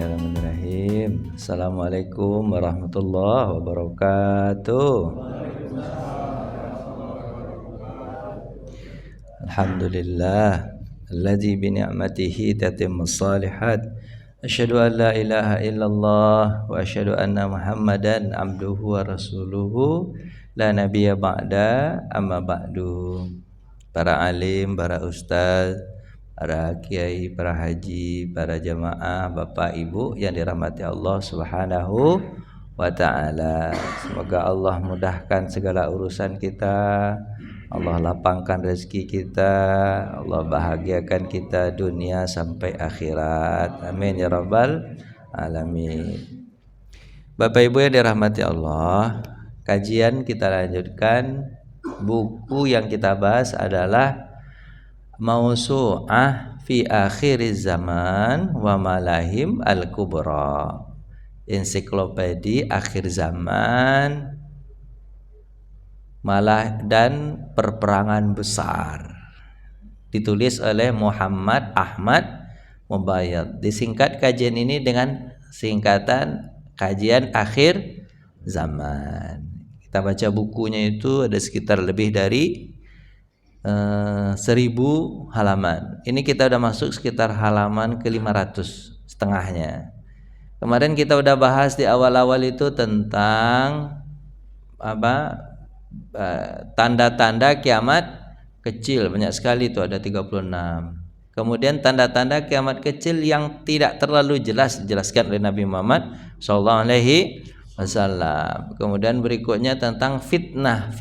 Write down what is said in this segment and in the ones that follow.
Bismillahirrahmanirrahim. Assalamualaikum warahmatullahi wabarakatuh. Alhamdulillah alladzi bi ni'matihi tatimmus shalihat. Asyhadu an la ilaha illallah wa asyhadu anna Muhammadan abduhu wa rasuluhu la nabiyya ba'da amma ba'du. Para alim, para ustaz, para kiai, para haji, para jamaah, bapak ibu yang dirahmati Allah Subhanahu wa ta'ala. Semoga Allah mudahkan segala urusan kita, Allah lapangkan rezeki kita, Allah bahagiakan kita dunia sampai akhirat. Amin ya rabbal alamin. Bapak ibu yang dirahmati Allah, kajian kita lanjutkan. Buku yang kita bahas adalah Mausu'ah fi akhiriz zaman wa malahim al-kubra, ensiklopedi akhir zaman malah dan perperangan besar, ditulis oleh Muhammad Ahmad Mubayyad. Disingkat kajian ini dengan singkatan kajian akhir zaman. Kita baca bukunya itu ada sekitar lebih dari 1000 halaman. Ini kita udah masuk sekitar halaman ke 500 setengahnya. Kemarin kita udah bahas di awal-awal itu tentang tanda-tanda kiamat kecil, banyak sekali itu, ada 36. Kemudian tanda-tanda kiamat kecil yang tidak terlalu jelas dijelaskan oleh Nabi Muhammad SAW. Kemudian berikutnya tentang fitnah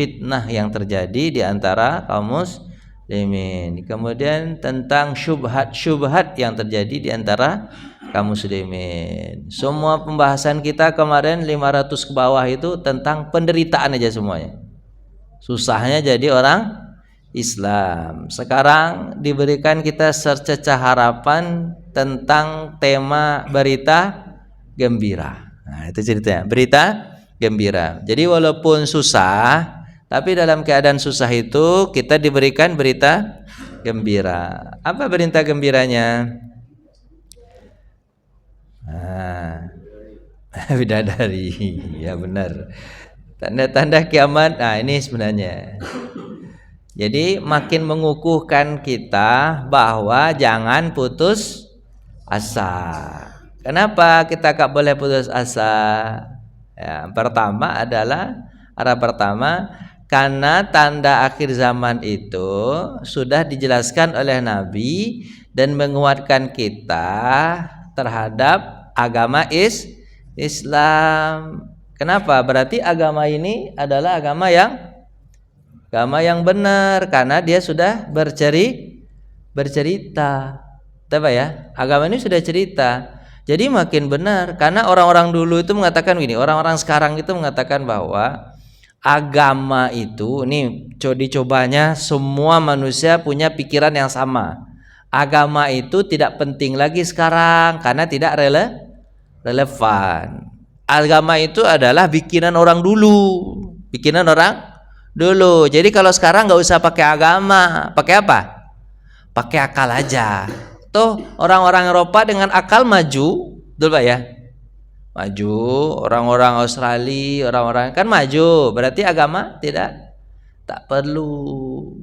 yang terjadi di antara kaum muslimin. Kemudian tentang syubhat yang terjadi di antara kaum muslimin. Semua pembahasan kita kemarin 500 ke bawah itu tentang penderitaan aja semuanya. Susahnya jadi orang Islam. Sekarang diberikan kita secercah harapan tentang tema berita gembira. Nah, itu ceritanya, berita gembira. Jadi walaupun susah, tapi dalam keadaan susah itu kita diberikan berita gembira. Apa berita gembiranya? Bidadari. Ya benar. Tanda-tanda kiamat. Nah, ini sebenarnya. Jadi makin mengukuhkan kita bahwa jangan putus asa. Kenapa kita tak boleh putus asa? Ya, pertama adalah karena tanda akhir zaman itu sudah dijelaskan oleh Nabi dan menguatkan kita terhadap agama Islam. Kenapa? Berarti agama ini adalah agama yang benar karena dia sudah bercerita. Apa ya? Agama ini sudah cerita. Jadi makin benar karena orang-orang dulu itu mengatakan gini, orang-orang sekarang itu mengatakan bahwa agama itu, ini dicobanya semua manusia punya pikiran yang sama. Agama itu tidak penting lagi sekarang karena tidak relevan. Agama itu adalah bikinan orang dulu. Jadi kalau sekarang nggak usah pakai agama, pakai apa? Pakai akal aja. Tuh orang-orang Eropa dengan akal maju, betul Pak ya? Maju, orang-orang Australia, orang-orang kan maju, berarti agama tak perlu.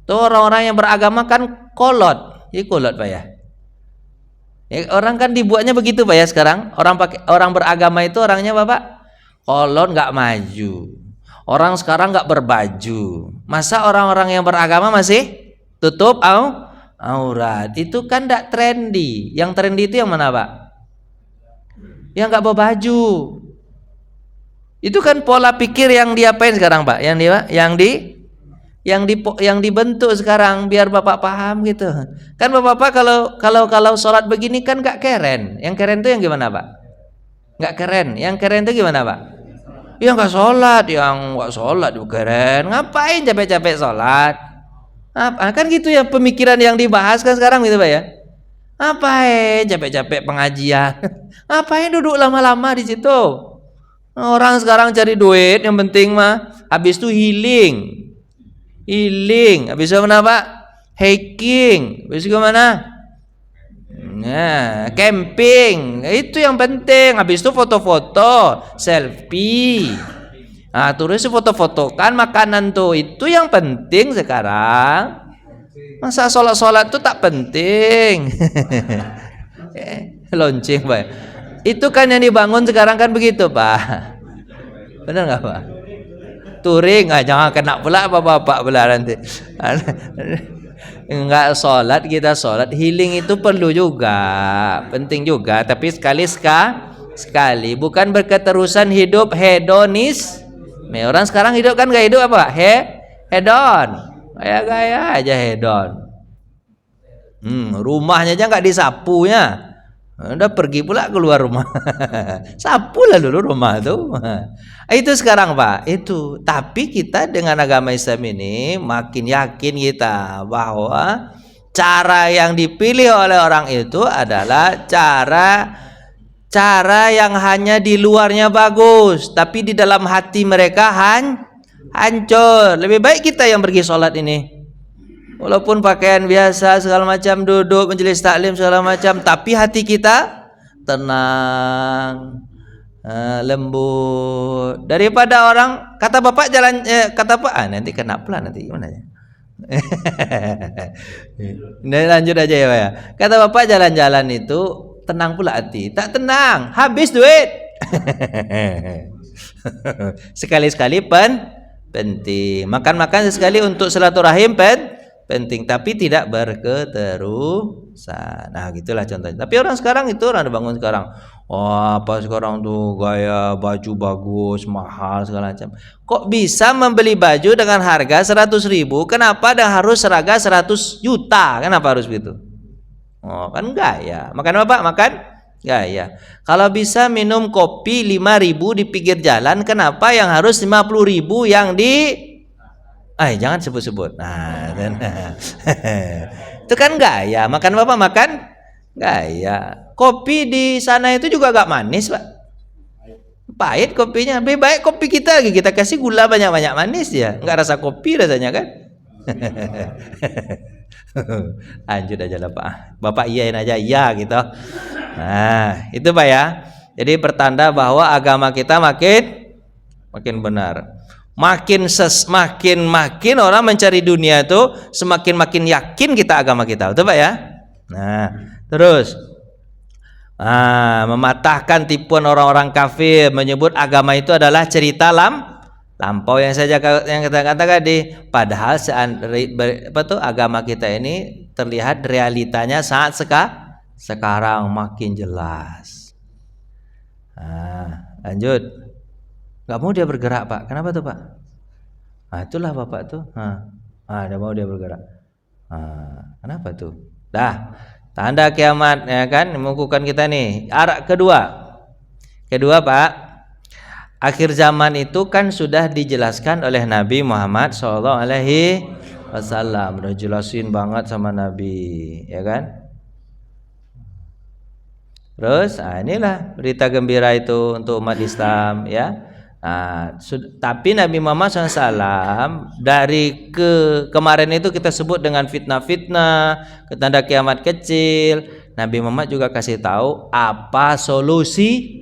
Tuh orang-orang yang beragama kan kolot Pak ya? Ya, orang kan dibuatnya begitu Pak ya sekarang. Orang beragama itu orangnya Bapak kolot, nggak maju. Orang sekarang nggak berbaju. Masa orang-orang yang beragama masih tutup aurat? Itu kan tidak trendy. Yang trendy itu yang mana Pak? Yang nggak bawa baju. Itu kan pola pikir yang diapain sekarang Pak? Yang dibentuk sekarang biar Bapak paham gitu. Kan Bapak kalau sholat begini kan nggak keren. Yang keren itu yang gimana Pak? Nggak keren. Yang keren itu gimana Pak? Yang nggak sholat itu keren. Ngapain capek-capek sholat? Kan gitu ya pemikiran yang dibahas kan sekarang gitu Pak ya. Ngapain capek-capek pengajian? Ngapain duduk lama-lama di situ? Orang sekarang cari duit, yang penting mah habis itu healing. Habis itu mana Pak? Hiking. Habis itu mana? Nah, camping itu yang penting. Habis itu foto-foto, selfie. Nah, terus foto-fotokan makanan tuh. Itu yang penting sekarang. Masa sholat-sholat tuh tak penting. Lonceng, Pak. Itu kan yang dibangun sekarang kan begitu, Pak. Benar nggak, Pak? Touring, jangan kena pula bapak-bapak pula nanti. Enggak sholat, kita sholat. Healing itu perlu juga, penting juga. Tapi sekali, bukan berketerusan hidup hedonis. Orang sekarang hidup kan gak hidup apa? Hedon, gaya-gaya aja hedon. Rumahnya aja nggak disapunya. Udah pergi pula keluar rumah. Sapu lah dulu rumah tuh. Itu sekarang, Pak. Itu. Tapi kita dengan agama Islam ini makin yakin kita bahwa cara yang dipilih oleh orang itu adalah cara yang hanya di luarnya bagus, tapi di dalam hati mereka hancur. Lebih baik kita yang pergi sholat ini. Walaupun pakaian biasa segala macam, duduk majelis taklim segala macam, tapi hati kita tenang, lembut. Daripada orang kata bapak jalan, kata pak, nanti kena pula nanti gimana ya? Nah, lanjut aja ya, Pak ya. Kata bapak jalan-jalan itu tenang pula hati, tak tenang, habis duit. Sekali-sekali penting, makan-makan sekali untuk silaturahim penting, tapi tidak berketerusan. Nah, gitulah contohnya. Tapi orang sekarang itu orang bangun sekarang. Wah, apa sekarang tuh gaya baju bagus, mahal segala macam. Kok bisa membeli baju dengan harga 100.000? Kenapa dah harus seragam 100 juta? Kenapa harus begitu? Oh, kan gaya. Makan apa, Pak? Makan gaya. Kalau bisa minum kopi 5.000 di pinggir jalan, kenapa yang harus 50.000 yang di jangan sebut-sebut. Nah, itu kan gaya. Makan apa? Makan gaya. Kopi di sana itu juga agak manis, Pak. Pahit kopinya. Lebih baik kopi kita lagi. Kita kasih gula banyak-banyak manis ya. Enggak rasa kopi rasanya kan. Lanjut aja lah, Pak. Bapak iyain aja iya gitu. Nah, itu Pak ya. Jadi pertanda bahwa agama kita makin benar. Makin orang mencari dunia itu makin yakin kita agama kita, betul Pak ya? Nah, terus mematahkan tipuan orang-orang kafir menyebut agama itu adalah cerita lampau yang kita katakan tadi. Padahal agama kita ini terlihat realitanya saat sekarang makin jelas. Nah, lanjut. Gak mau dia bergerak, Pak. Kenapa tuh, Pak? Itulah Bapak tuh. Dia mau dia bergerak. Kenapa tuh? Tanda kiamat ya kan, mengukuhkan kita nih. Arah kedua, Pak. Akhir zaman itu kan sudah dijelaskan oleh Nabi Muhammad SAW. Udah jelasin banget sama Nabi, ya kan? Terus, inilah berita gembira itu untuk umat Islam, ya. Tapi Nabi Muhammad SAW dari kemarin itu kita sebut dengan fitnah-fitnah, tanda kiamat kecil. Nabi Muhammad juga kasih tahu apa solusinya,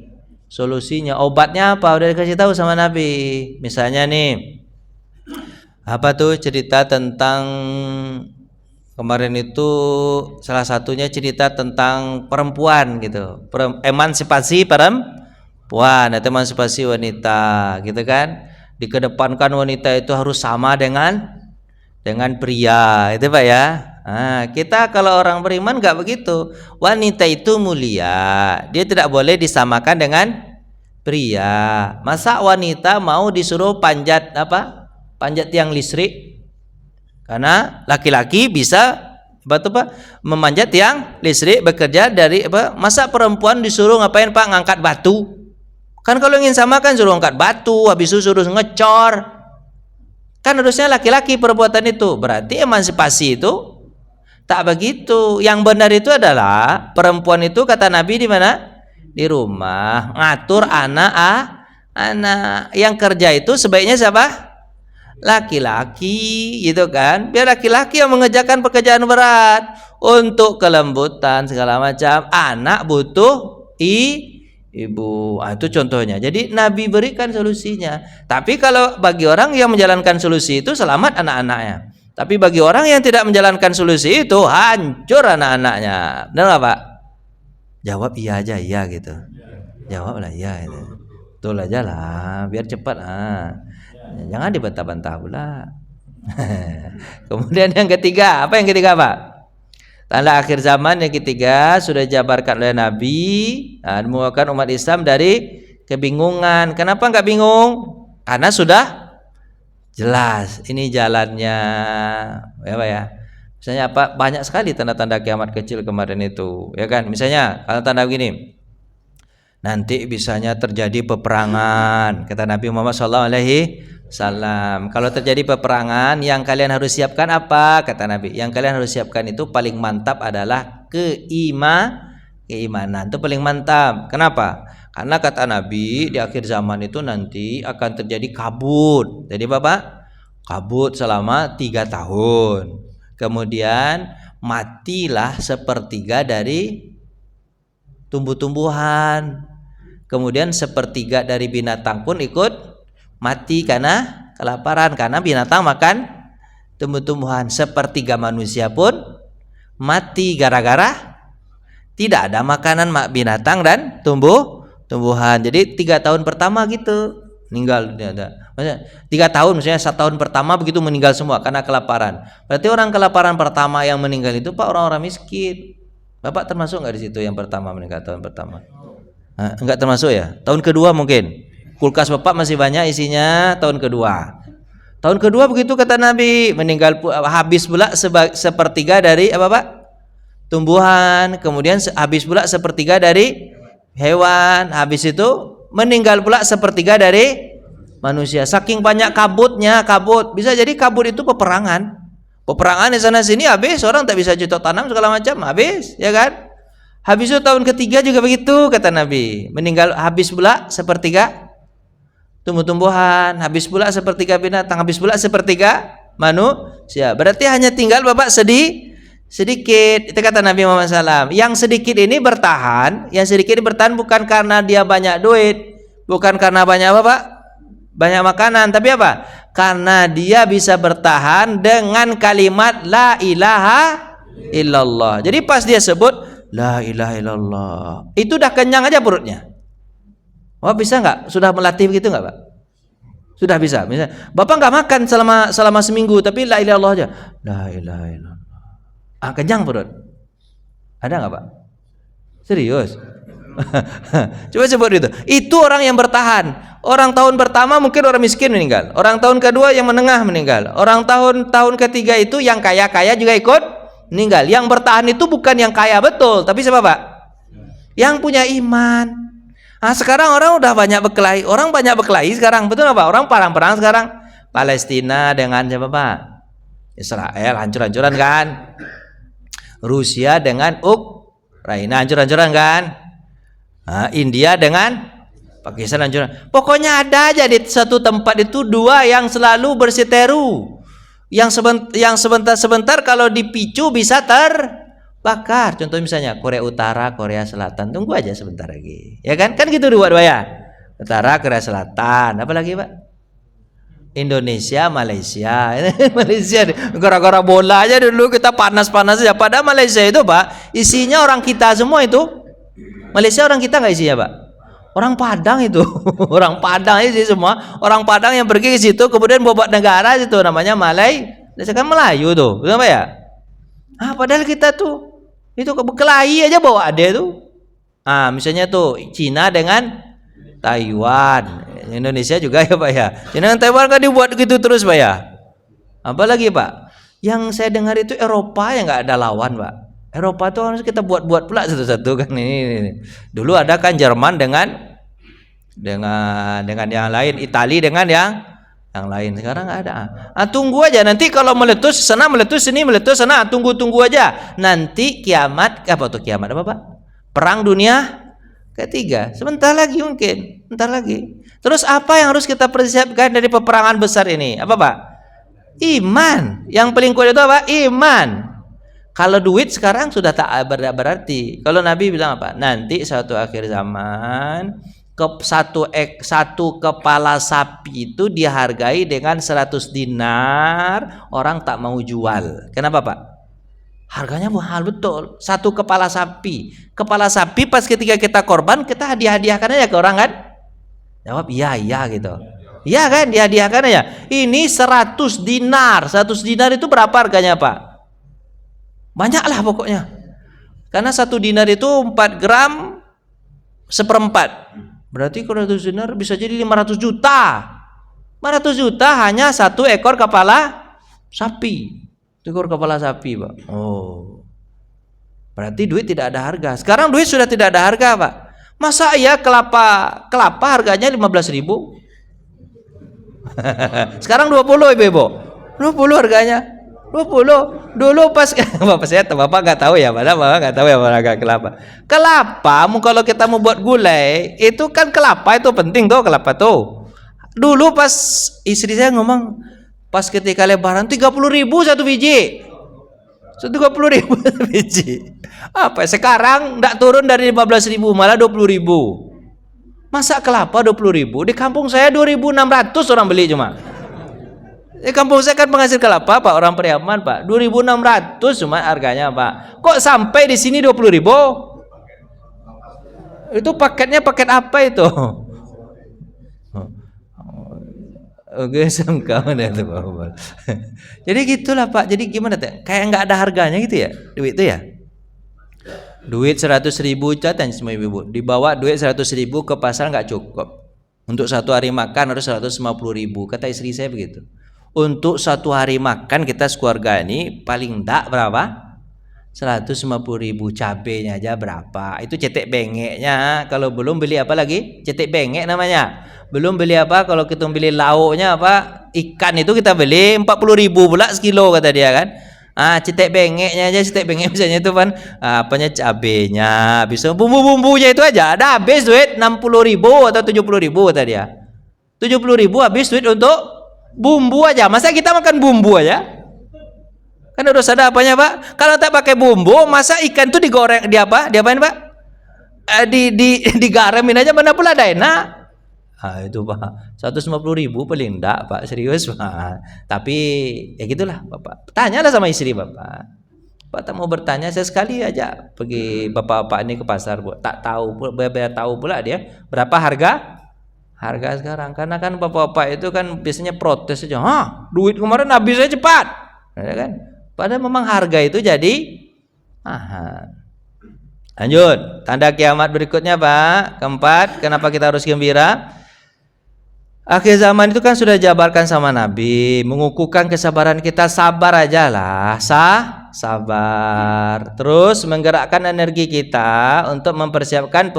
obatnya apa, udah dikasih tahu sama Nabi. Misalnya nih, apa tuh cerita tentang kemarin itu salah satunya cerita tentang perempuan gitu, emansipasi perempuan, emansipasi wanita, gitu kan? Dikedepankan wanita itu harus sama dengan pria, itu Pak ya. Kita kalau orang beriman nggak begitu. Wanita itu mulia, dia tidak boleh disamakan dengan pria. Masa wanita mau disuruh panjat tiang listrik? Karena laki-laki bisa memanjat tiang listrik, bekerja dari masa perempuan disuruh ngapain, Pak? Ngangkat batu. Kan kalau ingin samakan suruh angkat batu, habis itu suruh ngecor. Kan harusnya laki-laki perbuatan itu. Berarti emansipasi itu tak begitu. Yang benar itu adalah perempuan itu kata Nabi di mana? Di rumah, ngatur anak. Yang kerja itu sebaiknya siapa? laki-laki gitu kan, biar laki-laki yang mengerjakan pekerjaan berat untuk kelembutan segala macam. Anak butuh ibu. Itu contohnya. Jadi Nabi berikan solusinya. Tapi kalau bagi orang yang menjalankan solusi itu selamat anak-anaknya. Tapi bagi orang yang tidak menjalankan solusi itu hancur anak-anaknya. Benar nggak Pak? Jawab iya aja, iya gitu. Jawablah iya gitu. Betul aja lah, biar cepat. Jangan dibantah-bantah pula. Kemudian yang ketiga, apa yang ketiga Pak? Tanda akhir zaman yang ketiga sudah dijabarkan oleh Nabi, mengeluarkan umat Islam dari kebingungan. Kenapa nggak bingung? Karena sudah jelas ini jalannya, ya Pak ya. Misalnya apa? Banyak sekali tanda-tanda kiamat kecil kemarin itu, ya kan? Misalnya kalau tanda begini, nanti bisanya terjadi peperangan, kata Nabi Muhammad SAW. Kalau terjadi peperangan, yang kalian harus siapkan apa? Kata Nabi, yang kalian harus siapkan itu paling mantap adalah keimanan. Itu paling mantap. Kenapa? Karena kata Nabi di akhir zaman itu nanti akan terjadi kabut. Jadi Bapak, kabut selama 3 tahun. Kemudian matilah sepertiga dari tumbuh-tumbuhan. Kemudian sepertiga dari binatang pun ikut mati karena kelaparan, karena binatang makan tumbuh-tumbuhan. Sepertiga manusia pun mati gara-gara tidak ada makanan binatang dan tumbuh-tumbuhan. Jadi 3 tahun pertama gitu meninggal dunia ada. Maksudnya 3 tahun, misalnya 1 tahun pertama begitu meninggal semua karena kelaparan. Berarti orang kelaparan pertama yang meninggal itu Pak orang-orang miskin. Bapak termasuk nggak di situ yang pertama meninggal tahun pertama? Enggak termasuk ya. Tahun kedua mungkin. Kulkas Bapak masih banyak isinya tahun kedua. Tahun kedua begitu kata Nabi, meninggal habis pula sepertiga dari apa Pak? Tumbuhan, kemudian habis pula sepertiga dari hewan, habis itu meninggal pula sepertiga dari manusia. Saking banyak kabutnya, kabut. Bisa jadi kabut itu peperangan. Peperangan di sana sini habis, orang tak bisa cocok tanam segala macam, habis, ya kan? Habis itu tahun ketiga juga begitu kata Nabi, meninggal habis pula sepertiga tumbuh-tumbuhan, habis pula sepertiga binatang, habis pula sepertiga manusia. Berarti hanya tinggal Bapak sedikit. Itu kata Nabi Muhammad SAW. Yang sedikit ini bertahan, bukan karena dia banyak duit, bukan karena banyak apa Pak? Banyak makanan, tapi apa? Karena dia bisa bertahan dengan kalimat la ilaha illallah. Jadi pas dia sebut la ilaha illallah, itu udah kenyang aja perutnya. Oh bisa nggak? Sudah melatih begitu nggak Pak? Sudah bisa. Misalnya Bapak nggak makan selama seminggu, tapi la ilaha illallah aja. La ilaha illallah. Kenyang perut. Ada nggak Pak? Serius? Coba sebut itu. Itu orang yang bertahan. Orang tahun pertama mungkin orang miskin meninggal. Orang tahun kedua yang menengah meninggal. Orang tahun ketiga itu yang kaya-kaya juga ikut meninggal. Yang bertahan itu bukan yang kaya betul, tapi siapa Pak? Yang punya iman. Sekarang orang udah banyak berkelahi. Orang banyak berkelahi sekarang, betul nggak Pak? Orang perang-perang sekarang. Palestina dengan siapa Pak? Israel hancur-hancuran kan? Rusia dengan Ukraina hancur-hancuran kan? India dengan Pakistan hancur. Pokoknya ada aja di satu tempat itu dua yang selalu bersiteru. Yang sebentar-sebentar kalau dipicu bisa terbakar. Contoh misalnya Korea Utara, Korea Selatan. Tunggu aja sebentar lagi. Ya kan? Kan gitu dua-dua ya. Utara, Korea Selatan. Apa lagi, Pak? Indonesia, Malaysia. Malaysia gara-gara bola aja dulu kita panas-panas aja. Padahal Malaysia itu, Pak, isinya orang kita semua itu. Malaysia orang kita nggak isinya, Pak? Orang Padang itu, orang Padang itu semua, orang Padang yang pergi ke situ, kemudian buat negara itu namanya Malaysia kan Melayu tuh, betul ya? Padahal kita tuh itu berkelahi aja bawa ada tuh. Misalnya tuh Cina dengan Taiwan, Indonesia juga ya Pak ya. Cina dengan Taiwan kan dibuat gitu terus Pak ya. Apalagi Pak, yang saya dengar itu Eropa yang nggak ada lawan Pak. Eropa tuh harus kita buat-buat pula satu-satu kan ini. Dulu ada kan Jerman dengan yang lain, Italia dengan yang lain. Sekarang nggak ada. Tunggu aja nanti kalau meletus sana meletus sini meletus sana, tunggu aja. Nanti kiamat apa Pak? Perang dunia ketiga. Sebentar lagi mungkin, sebentar lagi. Terus apa yang harus kita persiapkan dari peperangan besar ini? Apa Pak? Iman. Yang paling kuat itu apa? Iman. Kalau duit sekarang sudah tak berarti. Kalau Nabi bilang apa? Nanti suatu akhir zaman satu kepala sapi itu dihargai dengan 100 dinar, orang tak mau jual. Kenapa Pak? Harganya mahal betul. Satu kepala sapi. Kepala sapi pas ketika kita korban, kita hadiah-hadiahkan aja ke orang kan? Jawab iya gitu. Iya kan, dihadiahkan aja. Ini 100 dinar. 100 dinar itu berapa harganya Pak? Banyak lah pokoknya. Karena 1 dinar itu 4 gram seperempat. Berarti kalau 100 dinar bisa jadi 500 juta. 500 juta hanya 1 ekor kepala sapi. 1 ekor kepala sapi Pak. Oh. Berarti duit tidak ada harga. Sekarang duit sudah tidak ada harga Pak. Masa ya kelapa harganya 15.000? Sekarang 20 Ibu. 20 harganya. 20. Dulu pas Bapak nggak tahu ya, padahal Bapak nggak tahu ya harga kelapa. Kelapa, kalau kita mau buat gulai, itu kan kelapa itu penting tuh, kelapa tuh. Dulu pas istri saya ngomong, pas ketika lebaran 30.000 satu biji. 30.000 satu biji. Apa sekarang nggak turun dari 15.000 malah 20.000. Masa kelapa 20.000? Di kampung saya 2.600 orang beli cuma. Di kampung saya kan penghasil kelapa Pak, orang Priaman Pak. 2.600 cuma harganya Pak. Kok sampai di sini 20.000? Itu paketnya paket apa itu? Oke, sangka mana itu Pak. Jadi gitulah Pak. Jadi gimana tuh? Kayak nggak ada harganya gitu ya, duit itu ya. Duit 100.000 catatan semua ibu. Dibawa duit 100.000 ke pasar nggak cukup. Untuk 1 hari makan harus 150.000. Kata istri saya begitu. Untuk 1 hari makan kita sekeluarga ini paling enggak berapa? 150.000. Cabenya aja berapa? Itu cetek bengeknya. Kalau belum beli apa lagi? Cetek bengek namanya. Belum beli apa? Kalau kita beli lauknya apa? Ikan itu kita beli 40.000 pula sekilo kata dia kan. Cetek bengeknya aja, cetek bengek misalnya itu kan apanya cabenya, habis itu bumbu-bumbunya itu aja ada habis duit 60.000 atau 70.000 kata dia. 70.000 habis duit untuk bumbu aja. Masa kita makan bumbu aja? Kan harus ada apanya Pak? Kalau tak pakai bumbu, masa ikan tuh digoreng, diapain Pak? Digaramin aja mana pula ada enak. Itu Pak. 150.000 paling enggak Pak, serius Pak. Tapi ya gitulah Bapak. Tanyalah sama istri Bapak. Pak tak mau bertanya, saya sekali aja pergi bapak-bapak ini ke pasar Bu. Tak tahu pula dia berapa harga sekarang. Karena kan bapak-bapak itu kan biasanya protes aja. Duit kemarin habisnya cepat. Ya kan? Padahal memang harga itu jadi mahal. Lanjut, tanda kiamat berikutnya Pak. Keempat, kenapa kita harus gembira? Akhir zaman itu kan sudah dijabarkan sama Nabi, mengukuhkan kesabaran kita, sabar aja lah, sabar. Terus menggerakkan energi kita untuk mempersiapkan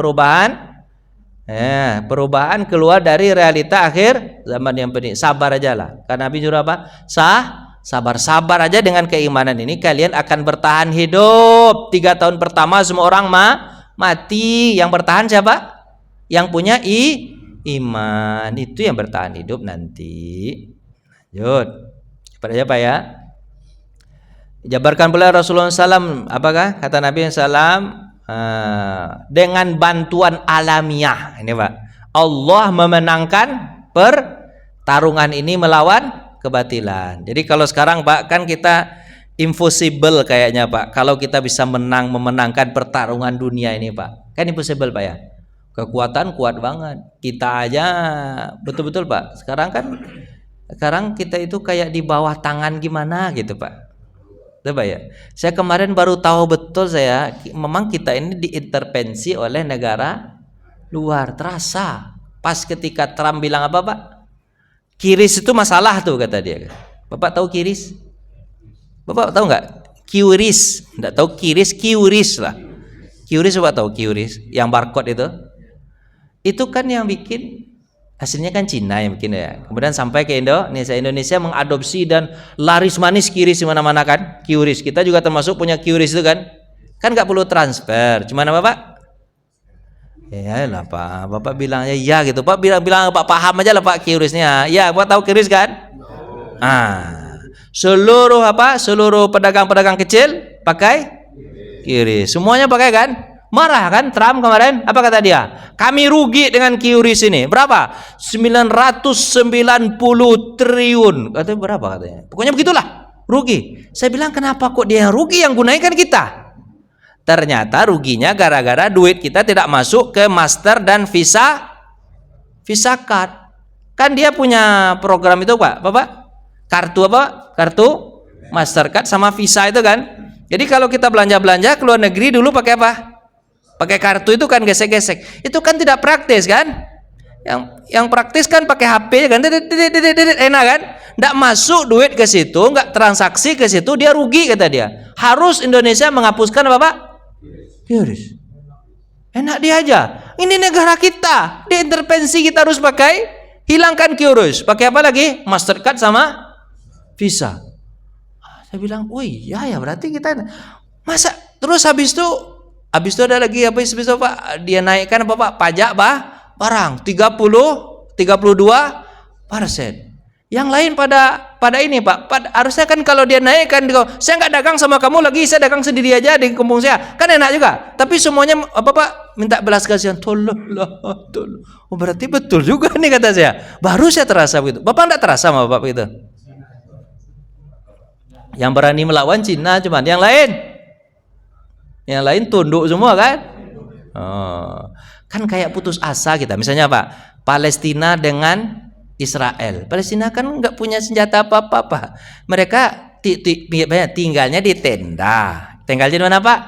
perubahan keluar dari realita akhir zaman yang pening. Sabar aja lah. Karena Nabi nyuruh apa? Sabar aja dengan keimanan ini kalian akan bertahan hidup. 3 tahun pertama semua orang mati. Yang bertahan siapa? Yang punya iman, itu yang bertahan hidup nanti. Lanjut. Cepat aja Pak ya. Jabarkan pula Rasulullah SAW. Apakah kata Nabi SAW? Dengan bantuan alamiah ini Pak, Allah memenangkan pertarungan ini melawan kebatilan. Jadi kalau sekarang Pak kan kita impossible kayaknya Pak, kalau kita bisa memenangkan pertarungan dunia ini Pak, kan impossible Pak ya. Kekuatan kuat banget kita aja, betul-betul Pak. Sekarang kita itu kayak di bawah tangan gimana gitu Pak. Coba ya. Saya kemarin baru tahu betul memang kita ini diintervensi oleh negara luar. Terasa pas ketika Trump bilang apa Pak? Kiris itu masalah tuh kata dia. Bapak tahu kiris? Bapak tahu nggak? QRIS, nggak tahu kiris, QRIS lah. QRIS Bapak tahu QRIS? Yang barcode itu kan yang bikin. Hasilnya kan Cina yang bikin ya. Kemudian sampai ke Indonesia mengadopsi dan laris manis QRIS di mana-mana kan. QRIS kita juga termasuk punya QRIS itu kan. Kan nggak perlu transfer. Cuman apa Pak? Ya lah Pak, Bapak bilangnya ya gitu. Pak bilang Pak paham aja lah Pak QRIS-nya. Ya, Bapak tahu QRIS kan? Seluruh pedagang-pedagang kecil pakai QRIS. Semuanya pakai kan? Marah kan Trump kemarin? Apa kata dia? Kami rugi dengan QRIS ini. Berapa? 990 triliun. Katanya berapa katanya? Pokoknya begitulah. Rugi. Saya bilang kenapa kok dia yang rugi, yang gunain kan kita? Ternyata ruginya gara-gara duit kita tidak masuk ke Master dan Visa card. Kan dia punya program itu Pak, Bapak? Kartu apa? Kartu Mastercard sama Visa itu kan. Jadi kalau kita belanja-belanja ke luar negeri dulu pakai apa? Pakai kartu itu kan gesek-gesek. Itu kan tidak praktis kan? Yang praktis kan pakai HP kan, enak kan? Nggak masuk duit ke situ, nggak transaksi ke situ, dia rugi kata dia. Harus Indonesia menghapuskan apa Pak? QRIS. Enak dia aja. Ini negara kita, diintervensi kita harus pakai, hilangkan QRIS. Pakai apa lagi? Mastercard sama Visa. Saya bilang, oh iya ya berarti kita masa terus habis itu ada lagi apa habis itu Pak? Dia naikkan apa Pak? Pajak barang 32%. Yang lain pada ini Pak, harusnya kan kalau dia naikkan, saya nggak dagang sama kamu lagi, saya dagang sendiri aja di kampung saya, kan enak juga. Tapi semuanya apa Pak? Minta belas kasihan, tolong. Oh berarti betul juga nih kata saya. Baru saya terasa begitu. Bapak nggak terasa sama Bapak begitu? Yang berani melawan Cina cuman, yang lain tunduk semua kan? Oh, kan kayak putus asa kita. Misalnya Pak, Palestina dengan Israel. Palestina kan nggak punya senjata apa-apa. Mereka tinggalnya di tenda. Tinggalnya di mana Pak?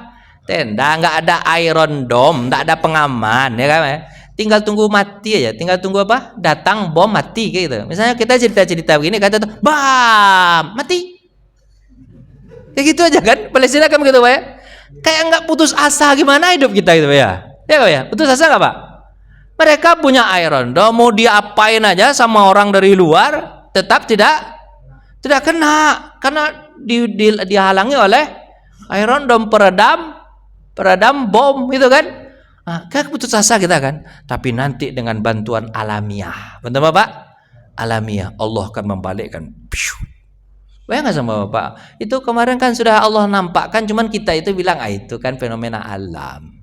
Tenda, nggak ada Iron Dome, nggak ada pengaman, ya kan? Tinggal tunggu mati aja. Tinggal tunggu apa? Datang bom mati kayak gitu. Misalnya kita cerita-cerita begini, kata tuh, bam, mati. Kayak gitu aja kan? Palestina kan begitu Pak ya? Kayak nggak putus asa gimana hidup kita gitu ya? Ya Pak ya? Putus asa nggak Pak? Mereka punya Iron Dome, mau diapain aja sama orang dari luar tetap tidak kena, karena dihalangi oleh Iron Dome, peredam bom gitu kan. Nah, kayak putus asa kita kan. Tapi nanti dengan bantuan alamiah, betul Bapak? Alamiah, Allah akan membalikkan. Bayangkan sama Bapak, itu kemarin kan sudah Allah nampakkan, cuman kita itu bilang itu kan fenomena alam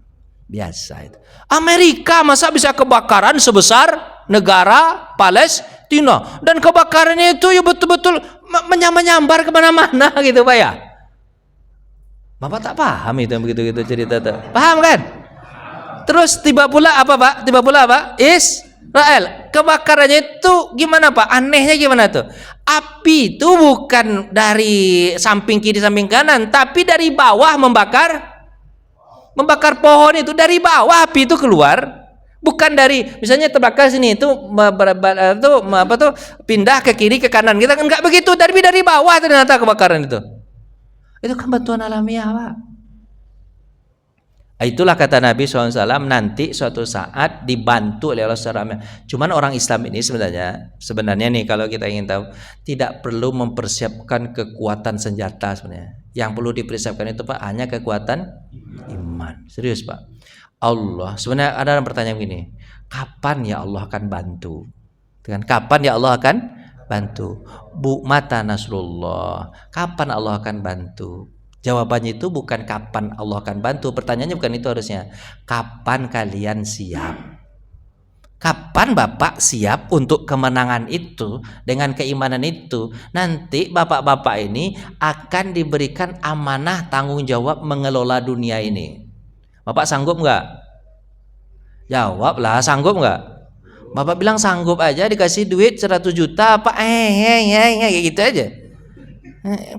biasa itu. Amerika masa bisa kebakaran sebesar negara Palestina, dan kebakarannya itu ya betul-betul menyambar kemana-mana gitu Pak ya. Bapak tak paham itu begitu-gitu cerita tuh. Paham kan? Terus tiba pula apa Israel, kebakarannya itu gimana Pak? Anehnya gimana tuh? Api itu bukan dari samping kiri samping kanan, tapi dari bawah membakar pohon itu, dari bawah api itu keluar, bukan dari misalnya terbakar sini itu pindah ke kiri ke kanan, kita enggak begitu, dari bawah ternyata kebakaran itu kan bantuan alamiah Pak. Itulah kata Nabi SAW, nanti suatu saat dibantu oleh Allah secara alamiah. Cuman orang Islam ini sebenarnya nih, kalau kita ingin tahu, tidak perlu mempersiapkan kekuatan senjata sebenarnya. Yang perlu dipersiapkan itu Pak hanya kekuatan iman. Serius Pak. Allah sebenarnya ada pertanyaan begini, kapan ya Allah akan bantu? Dengan kapan ya Allah akan bantu? Mata nasrullah, kapan Allah akan bantu? Jawabannya itu bukan kapan Allah akan bantu. Pertanyaannya bukan itu harusnya. Kapan kalian siap? Kapan Bapak siap untuk kemenangan itu, dengan keimanan itu? Nanti bapak-bapak ini akan diberikan amanah tanggung jawab mengelola dunia ini. Bapak sanggup nggak? Jawablah, sanggup nggak? Bapak bilang sanggup aja, dikasih duit 100 juta apa kayak gitu aja.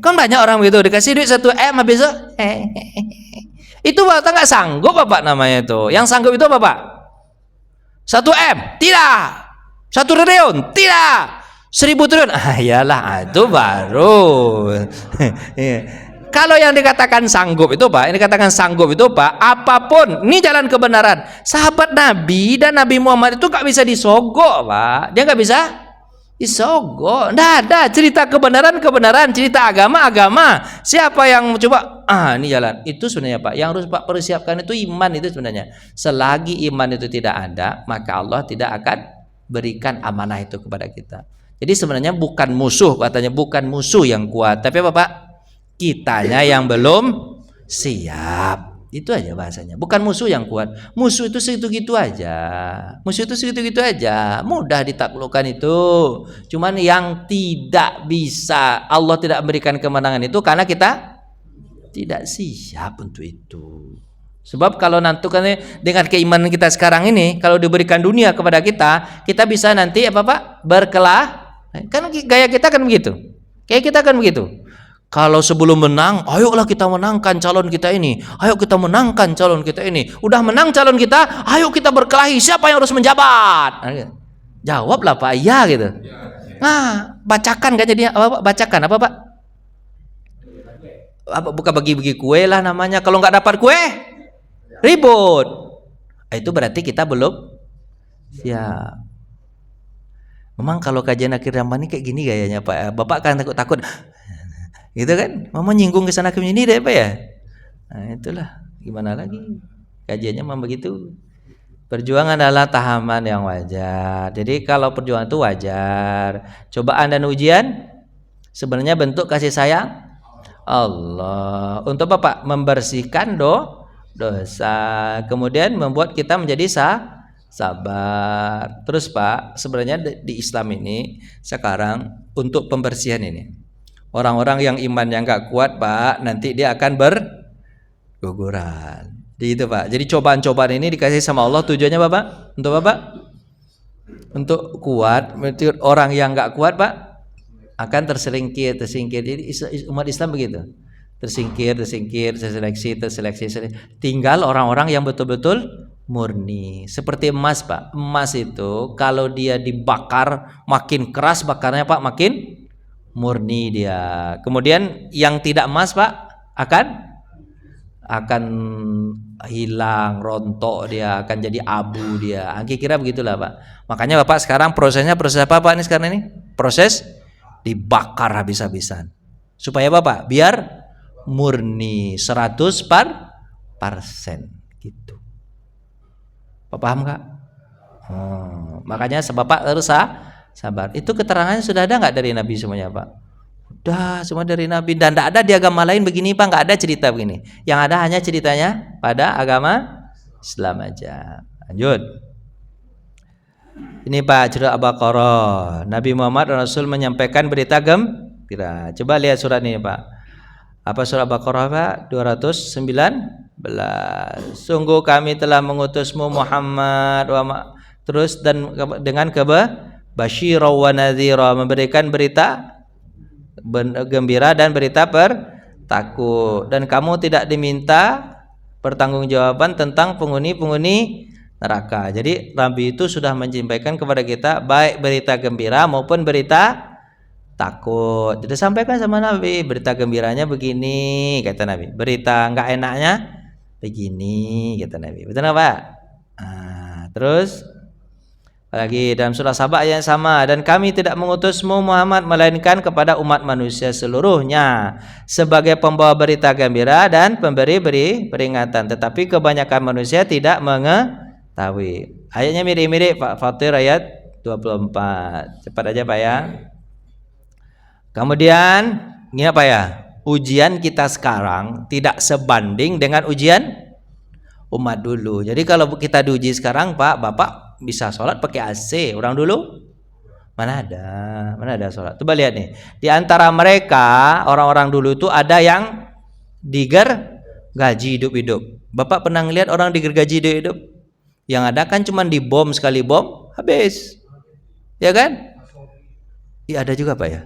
Kan banyak orang begitu, dikasih duit 1 M habis itu itu Bapak nggak sanggup Bapak namanya itu. Yang sanggup itu Bapak 1 M, tidak. 1 triliun, tidak. 1000 triliun, iyalah itu baru. Kalau yang dikatakan sanggup itu Pak, apapun, ini jalan kebenaran. Sahabat Nabi dan Nabi Muhammad itu nggak bisa disogok Pak, dia nggak bisa Isogo, nggak ada cerita kebenaran, cerita agama. Siapa yang coba? Ini jalan. Itu sebenarnya Pak. Yang harus Pak persiapkan itu iman itu sebenarnya. Selagi iman itu tidak ada, maka Allah tidak akan berikan amanah itu kepada kita. Jadi sebenarnya bukan musuh, katanya bukan musuh yang kuat, tapi apa Pak? Kitanya yang belum siap. Itu aja bahasanya. Bukan musuh yang kuat. Musuh itu segitu-gitu aja. Mudah ditaklukkan itu. Cuman yang tidak bisa, Allah tidak memberikan kemenangan itu karena kita tidak siap untuk itu. Sebab kalau nanti kan dengan keimanan kita sekarang ini, kalau diberikan dunia kepada kita bisa nanti apa Pak? Berkelah. Kan gaya kita kan begitu. Kayak kita kan begitu. Kalau sebelum menang, ayolah kita menangkan calon kita ini. Ayo kita menangkan calon kita ini. Udah menang calon kita, ayo kita berkelahi. Siapa yang harus menjabat? Jawablah Pak, iya gitu. Nah, bacakan kan jadi apa Pak? Bacakan apa Pak? Apa bukan bagi-bagi kue lah namanya. Kalau nggak dapat kue, ribut. Itu berarti kita belum siap. Memang kalau kajian akhir zaman ini kayak gini gayanya Pak. Bapak kan takut-takut. Gitu kan, mama nyinggung ke sana ke sini deh Pak ya. Nah itulah, gimana lagi, kajiannya memang begitu. Perjuangan adalah tahaman yang wajar. Jadi kalau perjuangan itu wajar, cobaan dan ujian sebenarnya bentuk kasih sayang Allah untuk Bapak membersihkan dosa, kemudian membuat kita menjadi sabar. Terus Pak, sebenarnya di Islam ini sekarang untuk pembersihan ini, orang-orang yang imannya nggak kuat Pak, nanti dia akan berguguran. Gitu Pak. Jadi cobaan-cobaan ini dikasih sama Allah tujuannya Bapak? Untuk Bapak? Untuk kuat. Orang yang nggak kuat Pak akan tersingkir. Jadi umat Islam begitu. Tersingkir, terseleksi. Tinggal orang-orang yang betul-betul murni. Seperti emas Pak. Emas itu kalau dia dibakar makin keras bakarnya Pak, makin murni dia. Kemudian yang tidak emas Pak akan hilang, rontok dia, akan jadi abu dia. Kira-kira begitulah Pak. Makanya Bapak sekarang proses apa Pak ini sekarang ini? Proses dibakar habis-habisan. Supaya Bapak biar murni 100% gitu. Pak paham Kak? Makanya Bapak harus sabar. Itu keterangannya sudah ada nggak dari Nabi semuanya Pak? Udah semua dari Nabi. Dan tidak ada di agama lain begini Pak, nggak ada cerita begini. Yang ada hanya ceritanya pada agama Islam aja. Lanjut. Ini Pak cerita Al-Baqarah. Nabi Muhammad Rasul menyampaikan berita gembira. Coba lihat surat ini Pak. Apa surat Al-Baqarah Pak? 219. Sungguh kami telah mengutusmu Muhammad terus dan dengan basyira wa nadhira, memberikan berita gembira dan berita takut, dan kamu tidak diminta pertanggungjawaban tentang penghuni neraka. Jadi Nabi itu sudah menyampaikan kepada kita baik berita gembira maupun berita takut. Jadi sampaikan sama Nabi, berita gembiranya begini kata Nabi, berita enggak enaknya begini kata Nabi. Betul enggak Pak? Terus lagi dalam surah Sabah ayat yang sama, dan kami tidak mengutusmu Muhammad melainkan kepada umat manusia seluruhnya sebagai pembawa berita gembira dan pemberi peringatan, tetapi kebanyakan manusia tidak mengetahui. Ayatnya mirip-mirip Pak, Fatir ayat 24. Cepat aja Pak ya. Kemudian ini apa ya? Ujian kita sekarang tidak sebanding dengan ujian umat dulu. Jadi kalau kita diuji sekarang Pak, Bapak bisa sholat pakai AC. Orang dulu mana ada sholat. Coba lihat nih, di antara mereka orang-orang dulu itu ada yang digergaji hidup-hidup. Bapak pernah ngelihat orang digergaji hidup-hidup? Yang ada kan cuma dibom, sekali bom habis, ya kan? Iya ada juga Pak ya.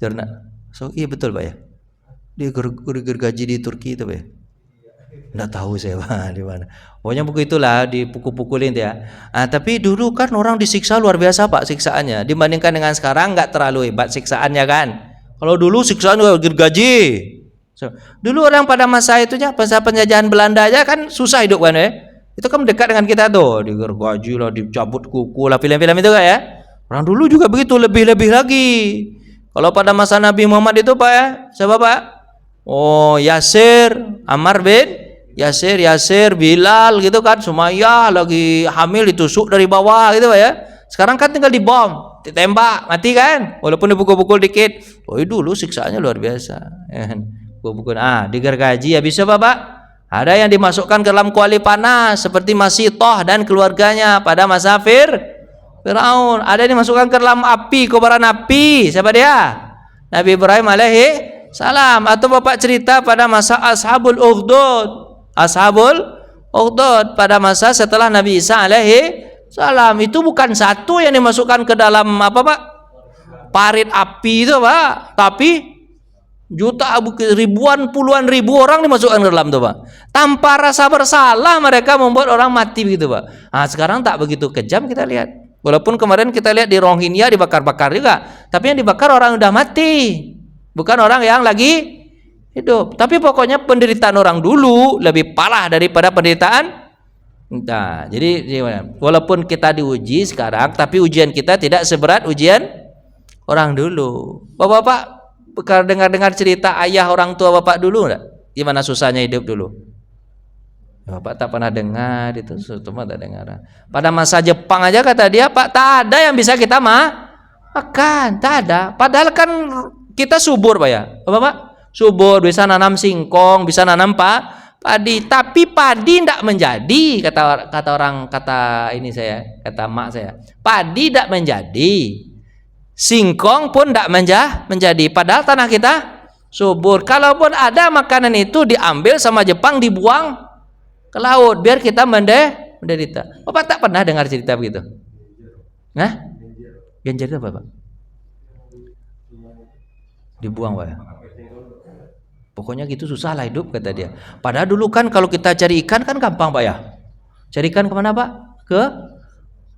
Jurnal. Iya betul Pak ya. Digergaji di Turki itu Pak ya. Nggak tahu saya Pak di mana. Pokoknya buku itulah dipukul-pukulin ya. Tapi dulu kan orang disiksa luar biasa Pak siksaannya. Dibandingkan dengan sekarang nggak terlalu hebat siksaannya kan. Kalau dulu siksaan gergaji. Dulu orang pada masa itunya masa penjajahan Belanda aja kan susah hidup kan ya. Itu kan dekat dengan kita tuh, digergaji lah, dicabut kuku lah, film-film itu kan ya. Orang dulu juga begitu, lebih-lebih lagi. Kalau pada masa Nabi Muhammad itu Pak ya, siapa Pak? Oh, Yasir, Ammar bin Yasir, Bilal gitu kan, Sumayyah lagi hamil ditusuk dari bawah gitu Pak ya. Sekarang kan tinggal dibom, ditembak, mati kan? Walaupun dipukul-pukul dikit. Oh, dulu siksaannya luar biasa. Pukul-pukul. Digergaji habis apa Pak? Ada yang dimasukkan ke dalam kuali panas seperti Masitoh dan keluarganya pada masa Firaun. Ada yang dimasukkan ke dalam api, kobaran api. Siapa dia? Nabi Ibrahim alaihi salam. Atau Bapak cerita pada masa Ashabul Ukhdud pada masa setelah Nabi Isa alaihi salam. Itu bukan satu yang dimasukkan ke dalam apa Pak? Parit api itu Pak, tapi ribuan, puluhan ribu orang dimasukkan ke dalam tuh Pak. Tanpa rasa bersalah mereka membuat orang mati begitu Pak. Sekarang tak begitu kejam kita lihat. Walaupun kemarin kita lihat di Rohingya dibakar-bakar juga, tapi yang dibakar orang udah mati, bukan orang yang lagi hidup. Tapi pokoknya penderitaan orang dulu lebih parah daripada penderitaan. Jadi walaupun kita diuji sekarang, tapi ujian kita tidak seberat ujian orang dulu. Bapak-bapak dengar cerita ayah orang tua Bapak dulu enggak? Gimana susahnya hidup dulu? Bapak tak pernah dengar itu, semua tak dengar. Pada masa Jepang aja kata dia, Pak, tak ada yang bisa kita makan, tak ada. Padahal kan kita subur Pak ya, Bapak? Subur, bisa nanam singkong, bisa nanam padi, tapi padi tidak menjadi, kata mak saya, padi tidak menjadi, singkong pun tidak menjadi. Padahal tanah kita subur. Kalaupun ada makanan itu diambil sama Jepang, dibuang ke laut biar kita menderita. Bapak tak pernah dengar cerita begitu? Genjer itu apa Pak? Dibuang Pak ya? Pokoknya gitu susah lah hidup kata dia. Padahal dulu kan kalau kita cari ikan kan gampang Pak ya. Cari ikan kemana Pak?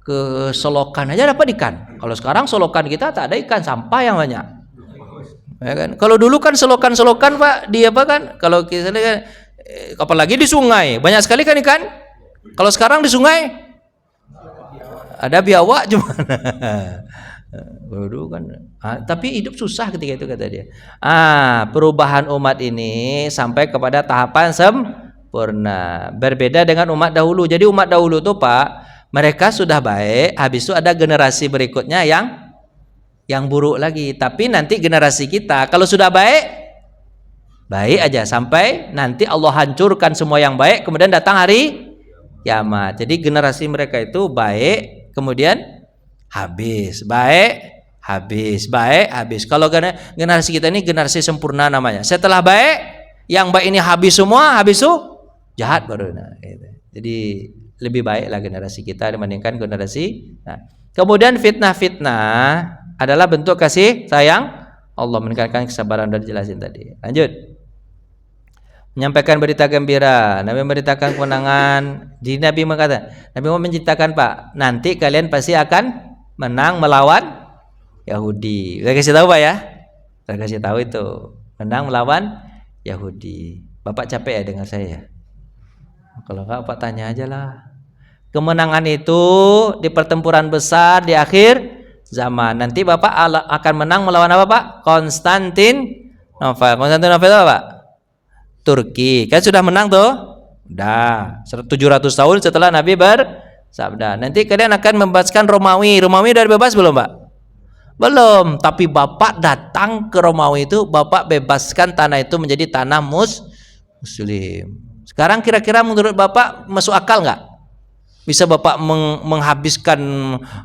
Ke selokan aja dapat ikan. Kalau sekarang selokan kita tak ada ikan, sampah yang banyak. Ya kan? Kalau dulu kan selokan Pak, di apa kan? Kalau kita lihat, apalagi di sungai, banyak sekali kan ikan. Kalau sekarang di sungai ada biawak cuma. Dulu kan. Tapi hidup susah ketika itu kata dia. Perubahan umat ini sampai kepada tahapan sempurna. Berbeda dengan umat dahulu. Jadi umat dahulu tuh Pak, mereka sudah baik, habis itu ada generasi berikutnya yang buruk lagi. Tapi nanti generasi kita kalau sudah baik aja sampai nanti Allah hancurkan semua yang baik, kemudian datang hari kiamat. Jadi generasi mereka itu baik, kemudian habis, baik, habis. Kalau generasi kita ini generasi sempurna namanya. Setelah baik, yang baik ini habis semua, habis itu jahat baru. Jadi lebih baiklah generasi kita dibandingkan generasi. Kemudian fitnah adalah bentuk kasih sayang Allah, meningkatkan kesabaran, dan jelasin tadi. Lanjut. Menyampaikan berita gembira, Nabi memberitakan kemenangan. Jadi Nabi menceritakan Pak, nanti kalian pasti akan menang melawan Yahudi. Saya kasih tahu Pak ya. Saya kasih tahu itu, menang melawan Yahudi. Bapak capek ya dengar saya? Kalau enggak Bapak tanya aja lah. Kemenangan itu di pertempuran besar di akhir zaman. Nanti Bapak akan menang melawan apa Pak? Konstantinopel apa Pak? Turki. Kan sudah menang tuh? Udah 700 tahun setelah Nabi bersabda. Nanti kalian akan membebaskan Romawi. Romawi udah bebas belum Pak? Belum. Tapi Bapak datang ke Romawi itu, Bapak bebaskan tanah itu menjadi tanah Muslim. Sekarang kira-kira menurut Bapak masuk akal nggak? Bisa Bapak menghabiskan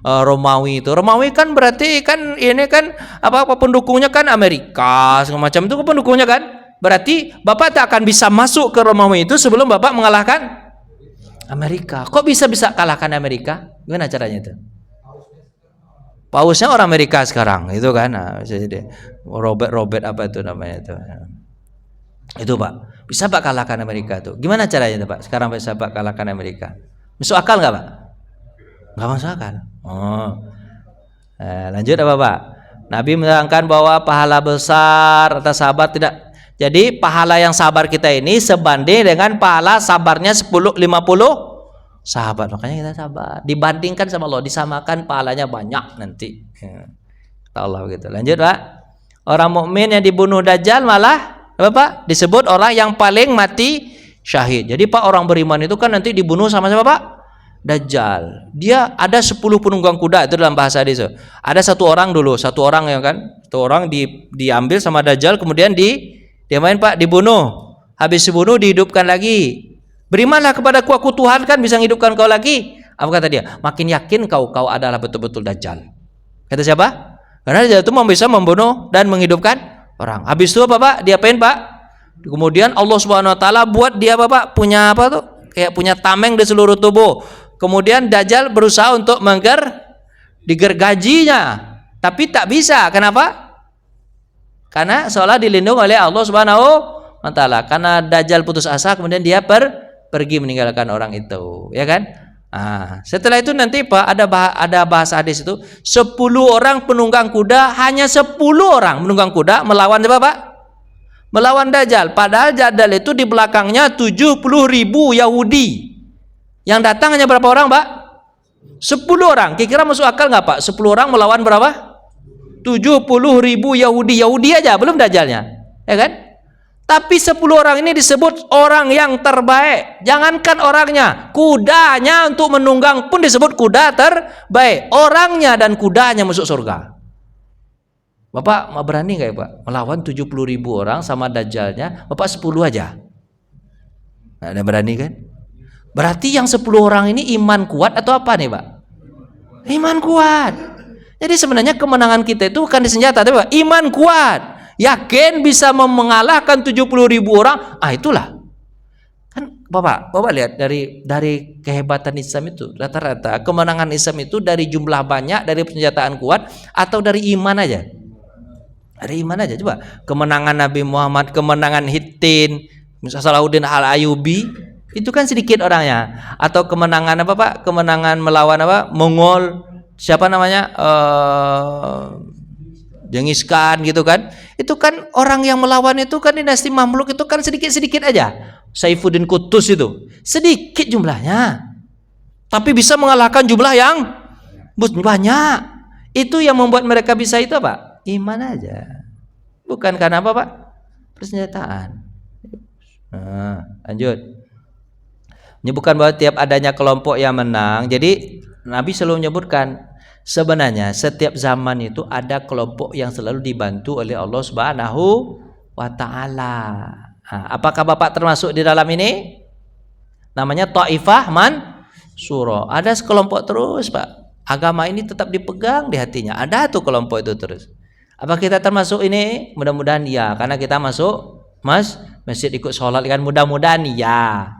Romawi itu? Romawi kan berarti kan ini kan apa pendukungnya kan Amerika segala macam itu pendukungnya kan? Berarti Bapak tak akan bisa masuk ke Romawi itu sebelum Bapak mengalahkan Amerika. Kok bisa kalahkan Amerika? Gimana caranya itu? Pausnya orang Amerika sekarang itu kan. Robert apa itu namanya itu. Itu Pak. Bisa Pak kalahkan Amerika tuh. Gimana caranya itu Pak? Sekarang bisa Pak kalahkan Amerika. Masuk akal nggak Pak? Nggak masuk akal. Lanjut apa Pak? Nabi menerangkan bahwa pahala besar atas sabar tidak. Jadi pahala yang sabar kita ini sebanding dengan pahala sabarnya 50 sahabat. Makanya kita sabar. Dibandingkan sama Allah, disamakan pahalanya banyak nanti. Ya. Allah gitu. Lanjut Pak. Orang mukmin yang dibunuh Dajjal malah apa Pak? Disebut orang yang paling mati syahid. Jadi Pak, orang beriman itu kan nanti dibunuh sama siapa Pak? Dajjal. Dia ada 10 penunggang kuda itu dalam bahasa hadis. Ada satu orang dulu, satu orang ya kan? Satu orang diambil sama Dajjal, kemudian dia main Pak, dibunuh. Habis dibunuh dihidupkan lagi. Berimanlah kepadaku, aku Tuhan kan bisa menghidupkan kau lagi. Apa kata dia? Makin yakin kau adalah betul-betul Dajjal. Kata siapa? Karena Dajjal itu bisa membunuh dan menghidupkan orang. Habis itu apa Pak? Diapain Pak? Kemudian Allah Subhanahu wa taala buat dia apa Pak? Punya apa tuh? Kayak punya tameng di seluruh tubuh. Kemudian Dajjal berusaha untuk digergajinya, tapi tak bisa. Kenapa? Karena seolah dilindungi oleh Allah Subhanahu wa taala. Karena Dajjal putus asa, kemudian dia pergi meninggalkan orang itu, ya kan? Setelah itu nanti Pak ada bahasa hadis itu 10 orang penunggang kuda, hanya 10 orang penunggang kuda melawan siapa Pak? Melawan Dajjal. Padahal Dajjal itu di belakangnya 70.000 Yahudi. Yang datang hanya berapa orang Pak? 10 orang. Kira-kira masuk akal nggak Pak? 10 orang melawan berapa? 70.000 Yahudi aja, belum Dajjalnya, ya kan? Tapi 10 orang ini disebut orang yang terbaik. Jangankan orangnya, kudanya untuk menunggang pun disebut kuda terbaik. Orangnya dan kudanya masuk surga. Bapak mau berani nggak ya Pak? Melawan 70.000 orang sama Dajjalnya, Bapak 10 aja. Nggak ada berani kan? Berarti yang 10 orang ini iman kuat atau apa nih Pak? Iman kuat. Jadi sebenarnya kemenangan kita itu bukan di senjata, tapi Pak, iman kuat. Yakin bisa mengalahkan 70.000 orang. Itulah. Kan Bapak lihat dari kehebatan Islam itu, rata-rata kemenangan Islam itu dari jumlah banyak, dari persenjataan kuat, atau dari iman aja? Dari iman aja. Coba kemenangan Nabi Muhammad, kemenangan Hittin, Salahuddin Al-Ayyubi, itu kan sedikit orangnya. Atau kemenangan apa Pak? Kemenangan melawan apa? Mongol, siapa namanya? Genghis Khan gitu kan. Itu kan orang yang melawan itu kan dinasti Mamluk itu kan sedikit-sedikit aja. Saifuddin Qutuz itu sedikit jumlahnya, tapi bisa mengalahkan jumlah yang banyak. Itu yang membuat mereka bisa itu apa? Iman aja. Bukan karena apa Pak? Persenjataan. Lanjut. Ini bukan bahwa tiap adanya kelompok yang menang. Jadi Nabi selalu menyebutkan sebenarnya setiap zaman itu ada kelompok yang selalu dibantu oleh Allah Subhanahu wa taala. Apakah Bapak termasuk di dalam ini? Namanya Taifah Mansurah. Ada sekelompok terus Pak. Agama ini tetap dipegang di hatinya. Ada tuh kelompok itu terus. Apa kita termasuk ini? Mudah-mudahan ya, karena kita masuk masjid ikut sholat kan, mudah-mudahan ya.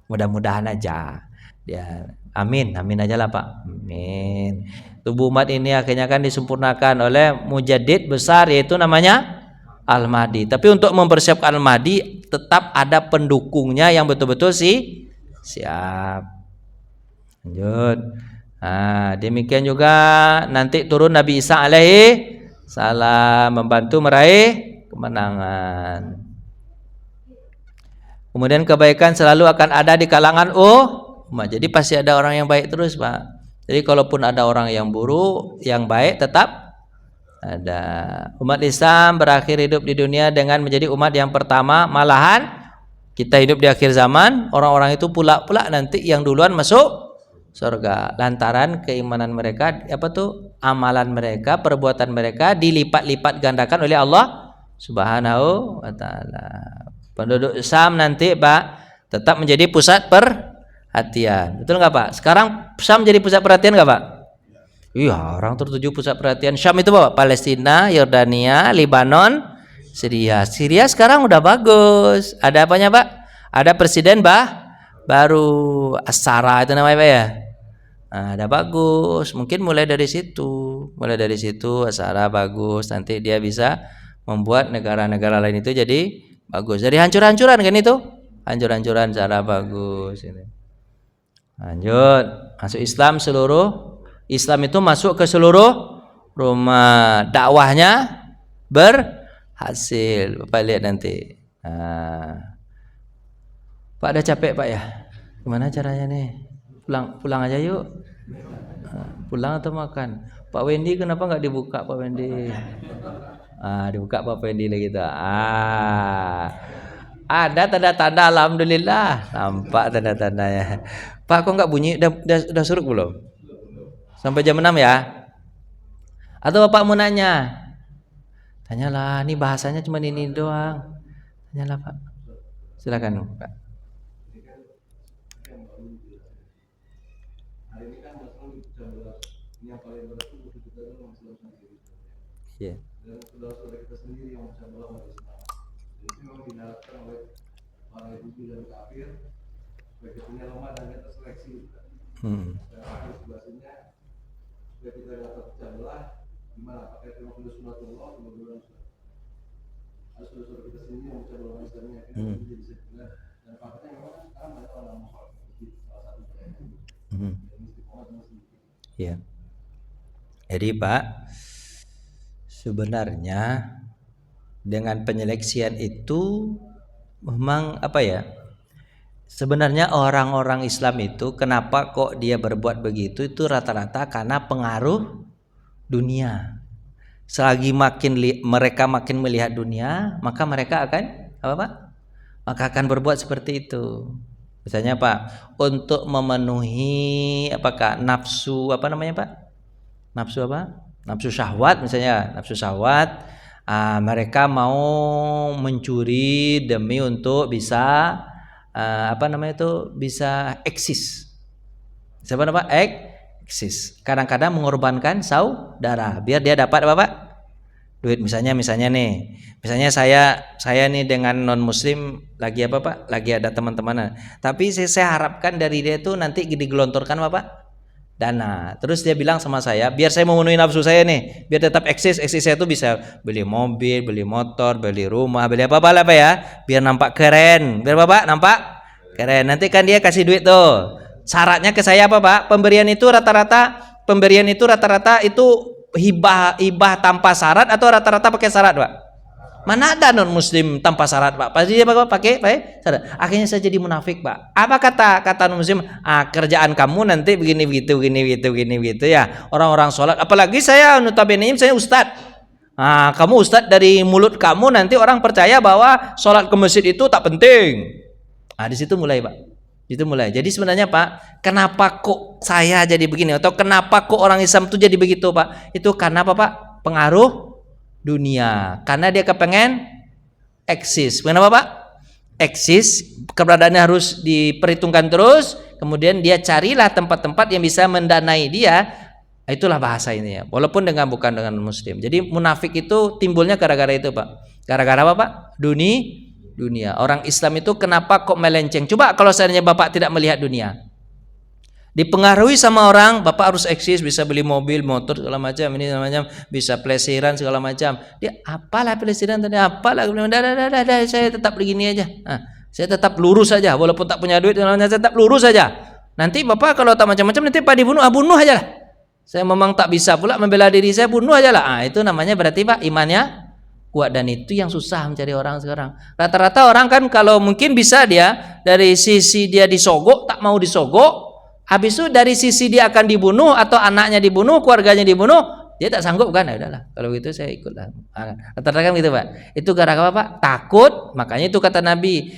Mudah-mudahan aja. Ya, amin aja lah Pak. Amin. Tubuh umat ini akhirnya kan disempurnakan oleh mujaddid besar, yaitu namanya Al-Mahdi. Tapi untuk mempersiapkan Al-Mahdi tetap ada pendukungnya yang betul-betul siap. Lanjut. Demikian juga nanti turun Nabi Isa alaihi salam membantu meraih kemenangan. Kemudian kebaikan selalu akan ada di kalangan umat. Jadi pasti ada orang yang baik terus Pak. Jadi kalaupun ada orang yang buruk, yang baik tetap ada. Umat Islam berakhir hidup di dunia dengan menjadi umat yang pertama. Malahan kita hidup di akhir zaman, orang-orang itu pula nanti yang duluan masuk surga. Lantaran keimanan mereka, amalan mereka, perbuatan mereka dilipat-lipat gandakan oleh Allah Subhanahu wa taala. Penduduk Syam nanti Pak tetap menjadi pusat perhatian. Betul nggak Pak? Sekarang Syam jadi pusat perhatian nggak Pak? Iya, orang tertuju pusat perhatian Syam itu Pak. Palestina, Yordania, Lebanon, Syria. Syria sekarang udah bagus. Ada apanya Pak? Ada presiden baru As-Sara itu namanya Pak ya. Ada bagus. Mungkin mulai dari situ As-Sara bagus. Nanti dia bisa membuat negara-negara lain itu jadi bagus. Jadi hancur-hancuran kan itu? Hancur-hancuran cara bagus ini. Lanjut. Masuk Islam itu masuk ke seluruh rumah. Dakwahnya berhasil. Bapak lihat nanti. Pak udah capek Pak ya? Gimana caranya nih? Pulang aja yuk. Pulang atau makan? Pak Wendy kenapa nggak dibuka Pak Wendy? Dibuka Pak Wendy lagi gitu. Ada tanda-tanda alhamdulillah. Nampak tanda-tandanya. Pak kok nggak bunyi? Udah surut belum? Sampai jam 6 ya? Atau Bapak mau nanya? Tanyalah, ini bahasanya cuma ini doang. Tanyalah Pak. Silakan Pak. Iya. Dan saudara-saudara kita sendiri yang macam bola Islam. Jadi memang diharapkan oleh para ibu dan kafir supaya kita punya lama dan kita seleksi. Karena situasinya supaya kita dapat pecah belah gimana? Pakai tema sunatullah kemudian harus saudara kita sendiri yang macam bola Islamnya kita bisa bilang dan faktanya memang sekarang banyak orang mukhaf di salah satu Iya. Jadi Pak, sebenarnya dengan penyeleksian itu memang apa ya? Sebenarnya orang-orang Islam itu kenapa kok dia berbuat begitu itu rata-rata karena pengaruh dunia. Selagi mereka makin melihat dunia, maka mereka akan apa Pak? Maka akan berbuat seperti itu. Misalnya Pak, untuk memenuhi apakah nafsu apa namanya Pak? Nafsu apa? Nafsu syahwat misalnya, nafsu syahwat, mereka mau mencuri demi untuk bisa bisa eksis. Siapa nama? Eksis. Kadang-kadang mengorbankan saudara biar dia dapat apa Pak? Duit misalnya nih. Misalnya saya nih dengan non muslim lagi apa Pak? Lagi ada teman-teman. Tapi saya harapkan dari dia itu nanti digelontorkan apa Pak? Dana. Terus dia bilang sama saya, biar saya memenuhi nafsu saya nih, biar tetap eksis saya tuh bisa beli mobil, beli motor, beli rumah, beli apa lah Pak ya, biar nampak keren. Biar Bapak nampak keren. Nanti kan dia kasih duit tuh. Syaratnya ke saya apa Pak? Pemberian itu rata-rata itu hibah tanpa syarat atau rata-rata pakai syarat Pak? Mana ada non muslim tanpa syarat Pak? Pasti dia pakai syarat. Akhirnya saya jadi munafik Pak. Apa kata non muslim? Kerjaan kamu nanti begini begitu ya. Orang-orang sholat. Apalagi saya notabene saya ustad. Kamu ustad dari mulut kamu nanti orang percaya bahwa sholat ke masjid itu tak penting. Di situ mulai Pak. Itu mulai. Jadi sebenarnya Pak, kenapa kok saya jadi begini atau kenapa kok orang Islam itu jadi begitu Pak? Itu karena apa Pak? Pengaruh dunia, karena dia kepengen eksis. Kenapa Pak? Eksis, keberadaannya harus diperhitungkan terus. Kemudian dia carilah tempat-tempat yang bisa mendanai dia. Itulah bahasa ini ya. Walaupun bukan dengan muslim. Jadi munafik itu timbulnya gara-gara itu Pak. Gara-gara apa Pak? Dunia. Orang Islam itu kenapa kok melenceng? Coba kalau seandainya Bapak tidak melihat dunia, dipengaruhi sama orang, Bapak harus eksis, bisa beli mobil, motor segala macam, ini segala macam, bisa pelesiran segala macam. Dia apalah pelesiran tadi, apalah, saya tetap begini aja. Saya tetap lurus saja, walaupun tak punya duit, saya tetap lurus saja. Nanti Bapak kalau tak macam-macam, nanti Pak dibunuh, bunuh aja lah. Saya memang tak bisa pula membela diri saya, bunuh aja lah. Itu namanya berarti Pak imannya kuat, dan itu yang susah mencari orang sekarang. Rata-rata orang kan kalau mungkin bisa dia dari sisi dia disogok, tak mau disogok. Habis itu dari sisi dia akan dibunuh atau anaknya dibunuh, keluarganya dibunuh, dia tak sanggup kan? Ya udahlah, kalau gitu saya ikutlah. Rata-rata kan gitu Pak. Itu gara-gara apa Pak? Takut. Makanya itu kata Nabi.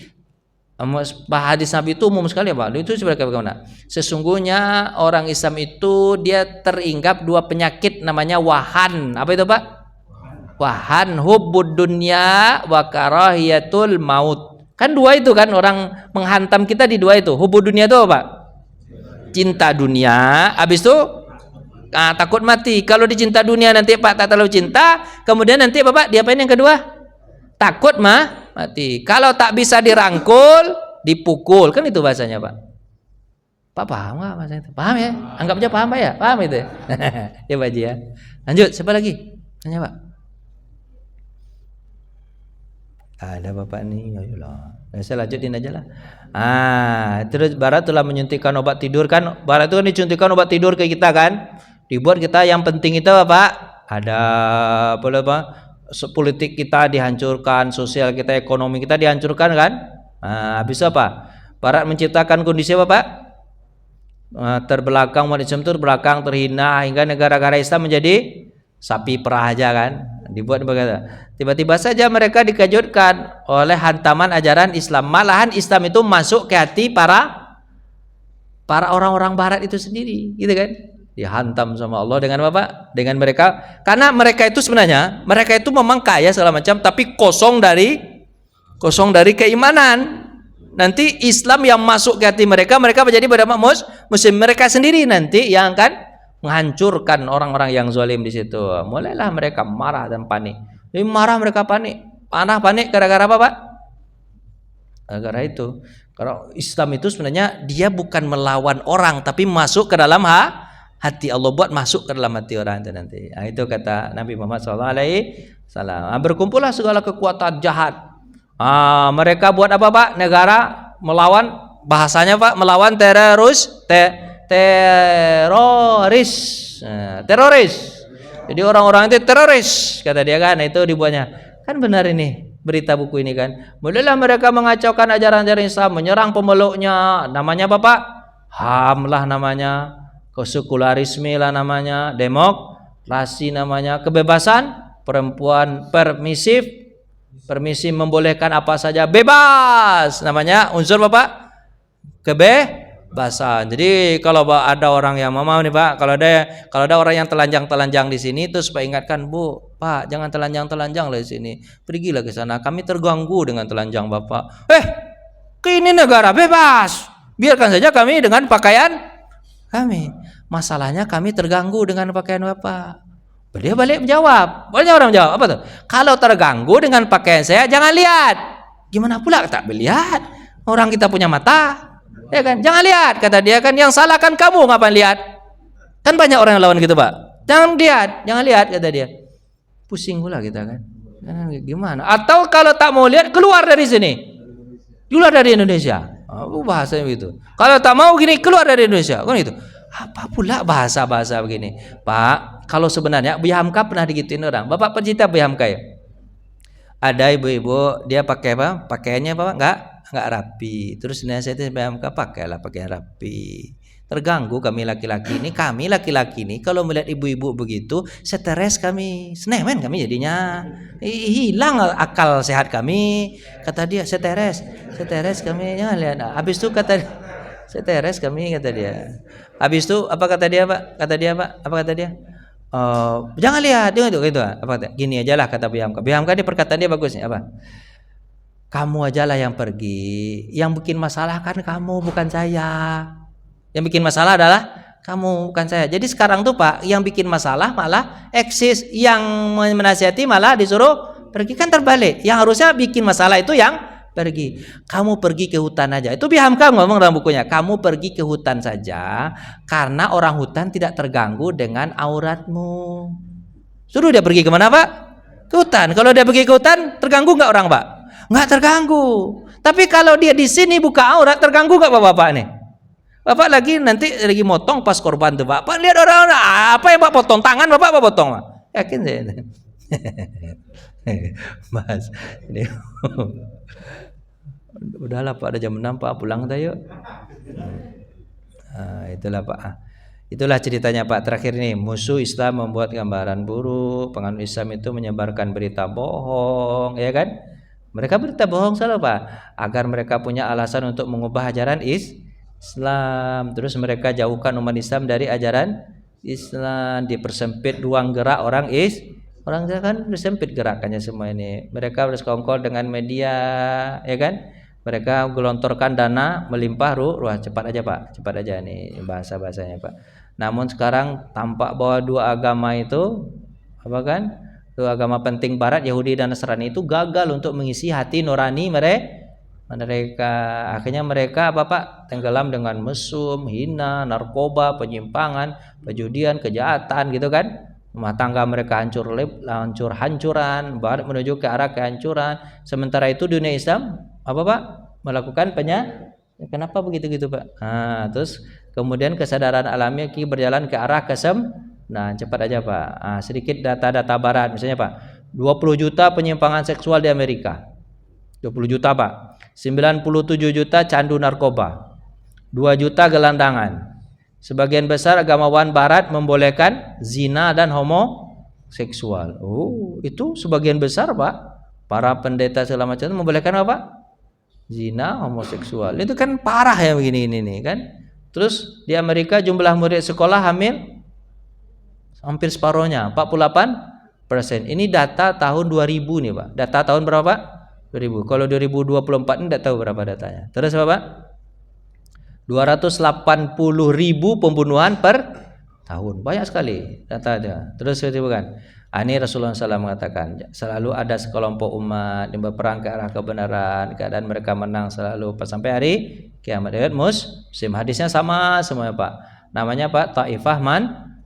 Hadis Nabi itu umum sekali Pak. Itu sebenarnya bagaimana? Sesungguhnya orang Islam itu dia teringgap dua penyakit namanya wahan. Apa itu Pak? Wahan, hubbud dunya wa karahiyatul maut. Kan dua itu kan orang menghantam kita di dua itu. Hubbud dunya itu apa Pak? Cinta dunia, habis itu takut mati. Kalau dicinta dunia nanti Pak tak terlalu cinta, kemudian nanti Bapak diapain yang kedua? Takut mati. Kalau tak bisa dirangkul, dipukul. Kan itu bahasanya Pak. Pak paham nggak bahasa itu? Paham ya? Anggap aja paham Pak ya? Paham itu? Ya Pak Haji ya. Lanjut, siapa lagi? Tanya Pak. Ada Bapak nih, ayolah. Saya lanjutin aja lah. Terus Barat telah menyuntikkan obat tidur kan? Barat itu kan disuntikkan obat tidur ke kita kan? Dibuat kita yang penting itu apa? Ada apa? Politik kita dihancurkan, sosial kita, ekonomi kita dihancurkan kan? Habis apa? Barat menciptakan kondisi apa Pak? terbelakang, umat Islam terbelakang, terhina, hingga negara-negara Islam menjadi sapi perah aja kan, dibuat begitu. Tiba-tiba saja mereka dikejutkan oleh hantaman ajaran Islam. Malahan Islam itu masuk ke hati para orang-orang Barat itu sendiri, gitu kan? Dihantam sama Allah dengan apa? Dengan mereka, karena mereka itu sebenarnya mereka itu memang kaya segala macam, tapi kosong dari keimanan. Nanti Islam yang masuk ke hati mereka menjadi berdampak muslim. Mereka sendiri nanti yang akan menghancurkan orang-orang yang zalim di situ. Mulailah mereka marah dan panik. Jadi marah, mereka panik. Panik gara-gara apa, Pak? Gara-gara itu. Karena Islam itu sebenarnya dia bukan melawan orang, tapi masuk ke dalam hati. Allah buat masuk ke dalam hati orang itu nanti. Nah, itu kata Nabi Muhammad SAW. Berkumpullah segala kekuatan jahat. Mereka buat apa, Pak? Negara melawan, bahasanya Pak, melawan teroris. Jadi orang-orang itu teroris, kata dia kan. Itu dibuatnya. Kan benar ini berita buku ini kan. Mulailah mereka mengacaukan ajaran-ajaran Islam, menyerang pemeluknya. Namanya apa, Pak? HAM lah namanya, sekularisme lah namanya, demokrasi namanya, kebebasan perempuan, permisi membolehkan apa saja, bebas namanya, unsur Bapak kebebasan. Jadi kalau ada orang yang mau nih Pak, kalau ada orang yang telanjang di sini, terus Pak ingatkan, Bu, Pak, jangan telanjang lah di sini, pergilah ke sana, kami terganggu dengan telanjang Bapak. Ke ini negara bebas, biarkan saja kami dengan pakaian kami. Masalahnya kami terganggu dengan pakaian Bapak. Dia balik menjawab. Banyak orang menjawab, apa tuh? Kalau terganggu dengan pakaian saya, jangan lihat. Gimana pula tak melihat? Orang kita punya mata, ya kan? Jangan lihat, kata dia kan. Yang salah kan kamu, ngapain lihat? Kan banyak orang yang lawan gitu, Pak. Jangan lihat, kata dia. Pusing pula kita kan. Gimana? Atau kalau tak mau lihat, keluar dari sini. Keluar dari Indonesia. Bahasanya begitu. Kalau tak mau gini, keluar dari Indonesia. Kan itu. Apa pula bahasa-bahasa begini, Pak? Kalau sebenarnya Bu Hamka pernah digituin orang. Bapak pencinta Bu Hamka ya? Ada ibu-ibu dia pakai apa? Pakaiannya Bapak enggak rapi. Terus nasihatin Bu Hamka, pakailah pakaian rapi. Terganggu kami laki-laki ini kalau melihat ibu-ibu begitu, stres kami, senemen kami jadinya. Hilang akal sehat kami. Kata dia, stres kami, jangan lihat. Habis itu kata stres kami, kata dia. Habis itu apa kata dia, Pak? Apa kata dia? Jangan lihat, gitu. Apa kata? Gini aja lah, kata Bu Hamka ini perkataan dia bagus nih, apa? Kamu aja lah yang pergi. Yang bikin masalah kan kamu, bukan saya. Yang bikin masalah adalah kamu, bukan saya. Jadi sekarang tuh Pak, yang bikin masalah malah eksis, yang menasihati malah disuruh pergi, kan terbalik. Yang harusnya bikin masalah itu yang pergi. Kamu pergi ke hutan aja. Itu Bu Hamka ngomong dalam bukunya. Kamu pergi ke hutan saja, karena orang hutan tidak terganggu dengan auratmu. Suruh dia pergi kemana, Pak? Ke hutan. Kalau dia pergi ke hutan, terganggu nggak orang, Pak? Nggak terganggu. Tapi kalau dia di sini buka aurat, terganggu nggak Bapak nih? Bapak nanti lagi motong pas korban tuh, Bapak lihat orang apa yang Bapak potong, tangan Bapak apa potong? Yakin saya. Mas, ini udahlah Pak, ada jam 6 Pak, pulang dah yuk. Itulah Pak. Itulah ceritanya Pak. Terakhir ini, musuh Islam membuat gambaran buruk, penganut Islam itu menyebarkan berita bohong, ya kan? Mereka berita bohong selalu Pak, agar mereka punya alasan untuk mengubah ajaran Islam. Terus mereka jauhkan umat Islam dari ajaran Islam, dipersempit ruang gerak orang kan bersempit gerakannya semua ini. Mereka bersekongkol dengan media, ya kan? Mereka gelontorkan dana melimpah ruah. Cepat aja nih bahasa-bahasanya Pak. Namun sekarang tampak bahwa dua agama itu, apa kan? Dua agama penting Barat, Yahudi dan Nasrani itu gagal untuk mengisi hati nurani mereka. Akhirnya mereka apa Pak? Tenggelam dengan mesum, hina, narkoba, penyimpangan, perjudian, kejahatan gitu kan. Rumah tangga mereka hancuran, Barat menuju ke arah kehancuran. Sementara itu dunia Islam apa Pak? Melakukan kenapa begitu Pak? Terus kemudian kesadaran alami berjalan ke arah Nah, cepat aja Pak. Sedikit data-data Barat, misalnya Pak, 20 juta penyimpangan seksual di Amerika. 20 juta Pak. 97 juta candu narkoba. 2 juta gelandangan. Sebagian besar agamawan barat membolehkan zina dan homoseksual. Oh, itu sebagian besar, Pak. Para pendeta segala macam membolehkan apa? Zina, homoseksual. Itu kan parah ya begini ini nih kan. Terus di Amerika jumlah murid sekolah hamil hampir separuhnya, 48%. Ini data tahun 2000 nih, Pak. Data tahun berapa? 2000. Kalau 2024 ini enggak tahu berapa datanya. Terus apa, Pak? 280.000 pembunuhan per tahun. Banyak sekali datanya. Terus itu bukan. Ini Rasulullah SAW mengatakan selalu ada sekelompok umat yang berperang ke arah kebenaran, keadaan mereka menang selalu sampai hari kiamat. Muslim. Hadisnya sama semuanya, Pak. Namanya Pak Taifah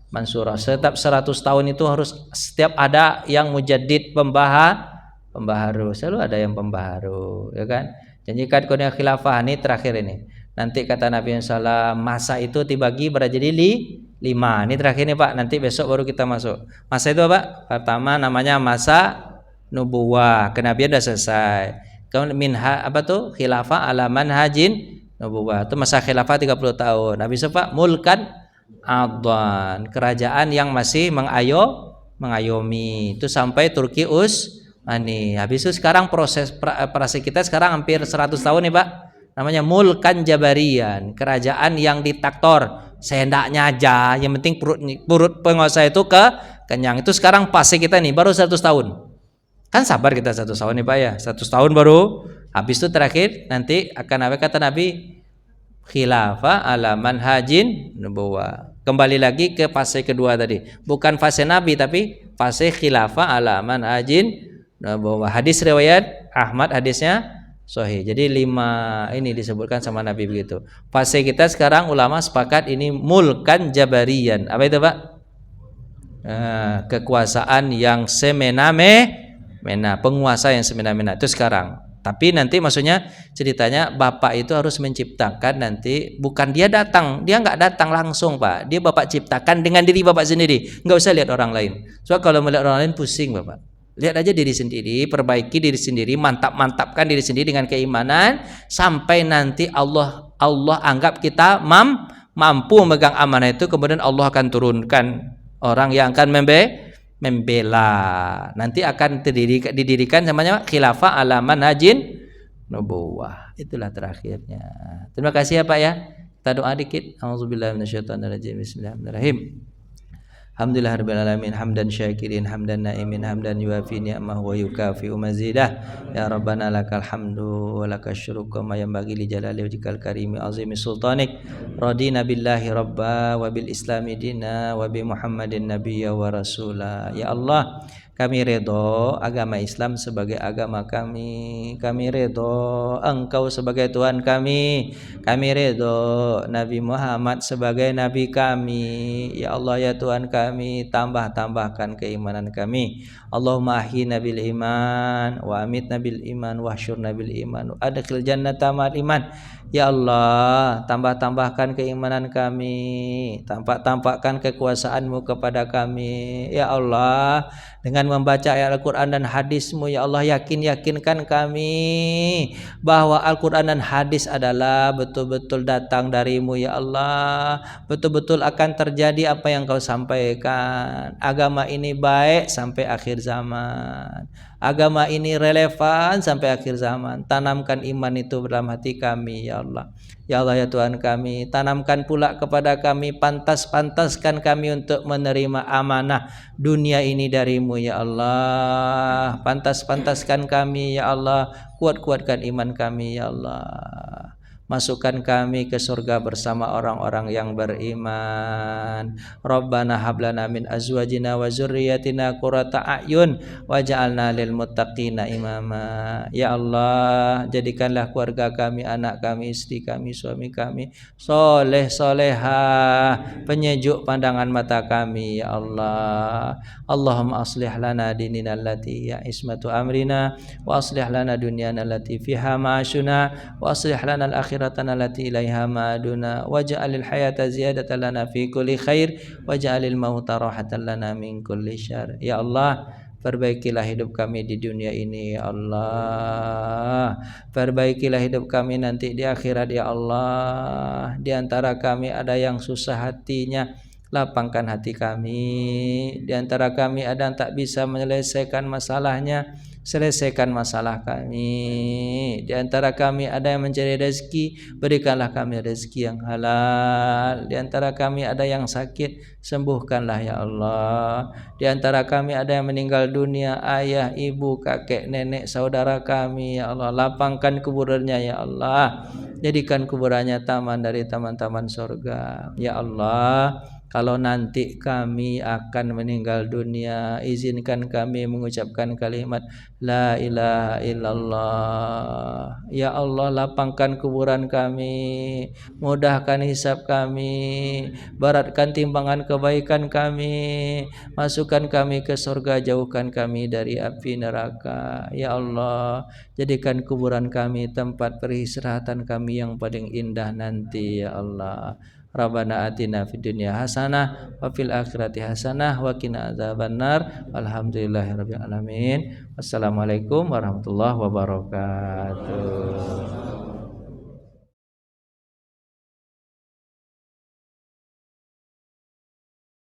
Mansurah. Setiap 100 tahun itu harus setiap ada yang mujaddid pembaharu. Selalu ada yang pembaharu, ya kan? Janjikan kurnia khilafah ini terakhir ini. Nanti kata Nabi SAW masa itu dibagi jadi 5. Ini terakhir nih, Pak. Nanti besok baru kita masuk. Masa itu apa? Pertama namanya masa nubuwah. Kenabian sudah selesai. Kemudian khilafah ala manhajin nubuwah. Itu masa khilafah 30 tahun. Habis itu, Pak, mulkan adhan. Kerajaan yang masih mengayomi. Itu sampai Turki Habis itu sekarang proses kita sekarang hampir 100 tahun nih, Pak. Namanya mulkan jabarian, kerajaan yang ditaktor sehendaknya aja, yang penting perut penguasa itu kenyang. Itu sekarang fase kita nih baru 100 tahun. Kan sabar kita 100 tahun nih, Pak ya. 100 tahun baru. Habis itu terakhir nanti akan apa kata Nabi? Khilafah ala manhajin nubuwah. Kembali lagi ke fase kedua tadi. Bukan fase Nabi tapi fase khilafah ala manhajin nubuwah. Hadis riwayat Ahmad, hadisnya sahih. Jadi 5 ini disebutkan sama Nabi begitu. Fase kita sekarang ulama sepakat ini mulkan jabarian. Apa itu, Pak? Kekuasaan yang semena-mena, penguasa yang semena-mena itu sekarang. Tapi nanti maksudnya ceritanya Bapak itu harus menciptakan nanti, bukan dia datang, dia nggak datang langsung, Pak. Dia Bapak ciptakan dengan diri Bapak sendiri. Nggak usah lihat orang lain. Soalnya kalau melihat orang lain pusing, Bapak. Lihat aja diri sendiri, perbaiki diri sendiri, mantapkan diri sendiri dengan keimanan sampai nanti Allah anggap kita mampu memegang amanah itu, kemudian Allah akan turunkan orang yang akan membela. Nanti akan didirikan namanya khilafah ala manhajin nubuwah. Itulah terakhirnya. Terima kasih ya, Pak ya. Kita doa dikit. Auzubillahi minasyaitonirrajim. Bismillahirrahmanirrahim. Alhamdulillahirabbil alamin hamdan syakirin hamdan naimin hamdan yuafi ni'amahu wa yukafi'u mazidah. Ya Rabbana lakal hamdu wa lakasyukru kama yanbaghi li jalali wajhikal karimi azimi sultanik. Radina billahi rabba wa bil islami dina wa bi Muhammadin nabiyya wa rasula. Ya Allah, kami redha agama Islam sebagai agama kami. Kami redha Engkau sebagai Tuhan kami. Kami redha Nabi Muhammad sebagai Nabi kami. Ya Allah, ya Tuhan kami, tambahkan keimanan kami. Allahumma ahyina bil iman wa amitna bil iman wa hasyurna bil iman wa adkhil jannata ma'al iman. Ya Allah, tambahkan keimanan kami, tampakkan kekuasaan-Mu kepada kami. Ya Allah, dengan membaca ayat Al-Quran dan hadis-Mu, ya Allah, yakinkan kami bahwa Al-Quran dan hadis adalah betul-betul datang dari-Mu, ya Allah. Betul-betul akan terjadi apa yang Kau sampaikan. Agama ini baik sampai akhir zaman. Agama ini relevan sampai akhir zaman. Tanamkan iman itu dalam hati kami, ya Allah. Ya Allah, ya Tuhan kami, tanamkan pula kepada kami, pantaskan kami untuk menerima amanah dunia ini dari-Mu, ya Allah. Pantaskan kami, ya Allah. Kuatkan iman kami, ya Allah. Masukkan kami ke surga bersama orang-orang yang beriman. Rabbana hablana min azwajina wa zurriyyatina qurrata a'yun waj'alna lil muttaqina imama. Ya Allah, jadikanlah keluarga kami, anak kami, istri kami, suami kami soleh solehah, penyejuk pandangan mata kami, ya Allah. Allahumma aslih lana dinina allati ya ismatu amrina wa aslih lana dunyana allati fiha ma'ashuna wa aslih lana al-akhiratana allati ilaiha ma'aduna waj'alil hayata ziyadatan lana fi kulli khair waj'alil mauta rahatan lana min kulli syarr. Ya Allah, Perbaikilah hidup kami di dunia ini ya Allah. Perbaikilah hidup kami nanti di akhirat ya Allah. Di antara kami ada yang susah hatinya, lapangkan hati kami. Di antara kami ada yang tak bisa menyelesaikan masalahnya, selesaikan masalah kami. Di antara kami ada yang mencari rezeki, berikanlah kami rezeki yang halal. Di antara kami ada yang sakit, sembuhkanlah ya Allah. Di antara kami ada yang meninggal dunia, ayah, ibu, kakek, nenek, saudara kami ya Allah, lapangkan kuburannya ya Allah. Jadikan kuburannya taman dari taman-taman surga ya Allah. Kalau nanti kami akan meninggal dunia, izinkan kami mengucapkan kalimat La ilaha illallah. Ya Allah, lapangkan kuburan kami, mudahkan hisab kami, beratkan timbangan kebaikan kami, masukkan kami ke surga, jauhkan kami dari api neraka. Ya Allah, jadikan kuburan kami tempat peristirahatan kami yang paling indah nanti ya Allah. Rabbana atina fid dunya hasanah wa fil akhirati hasanah wa qina adzabannar. Alhamdulillahirabbil alamin. Wassalamualaikum warahmatullahi wabarakatuh.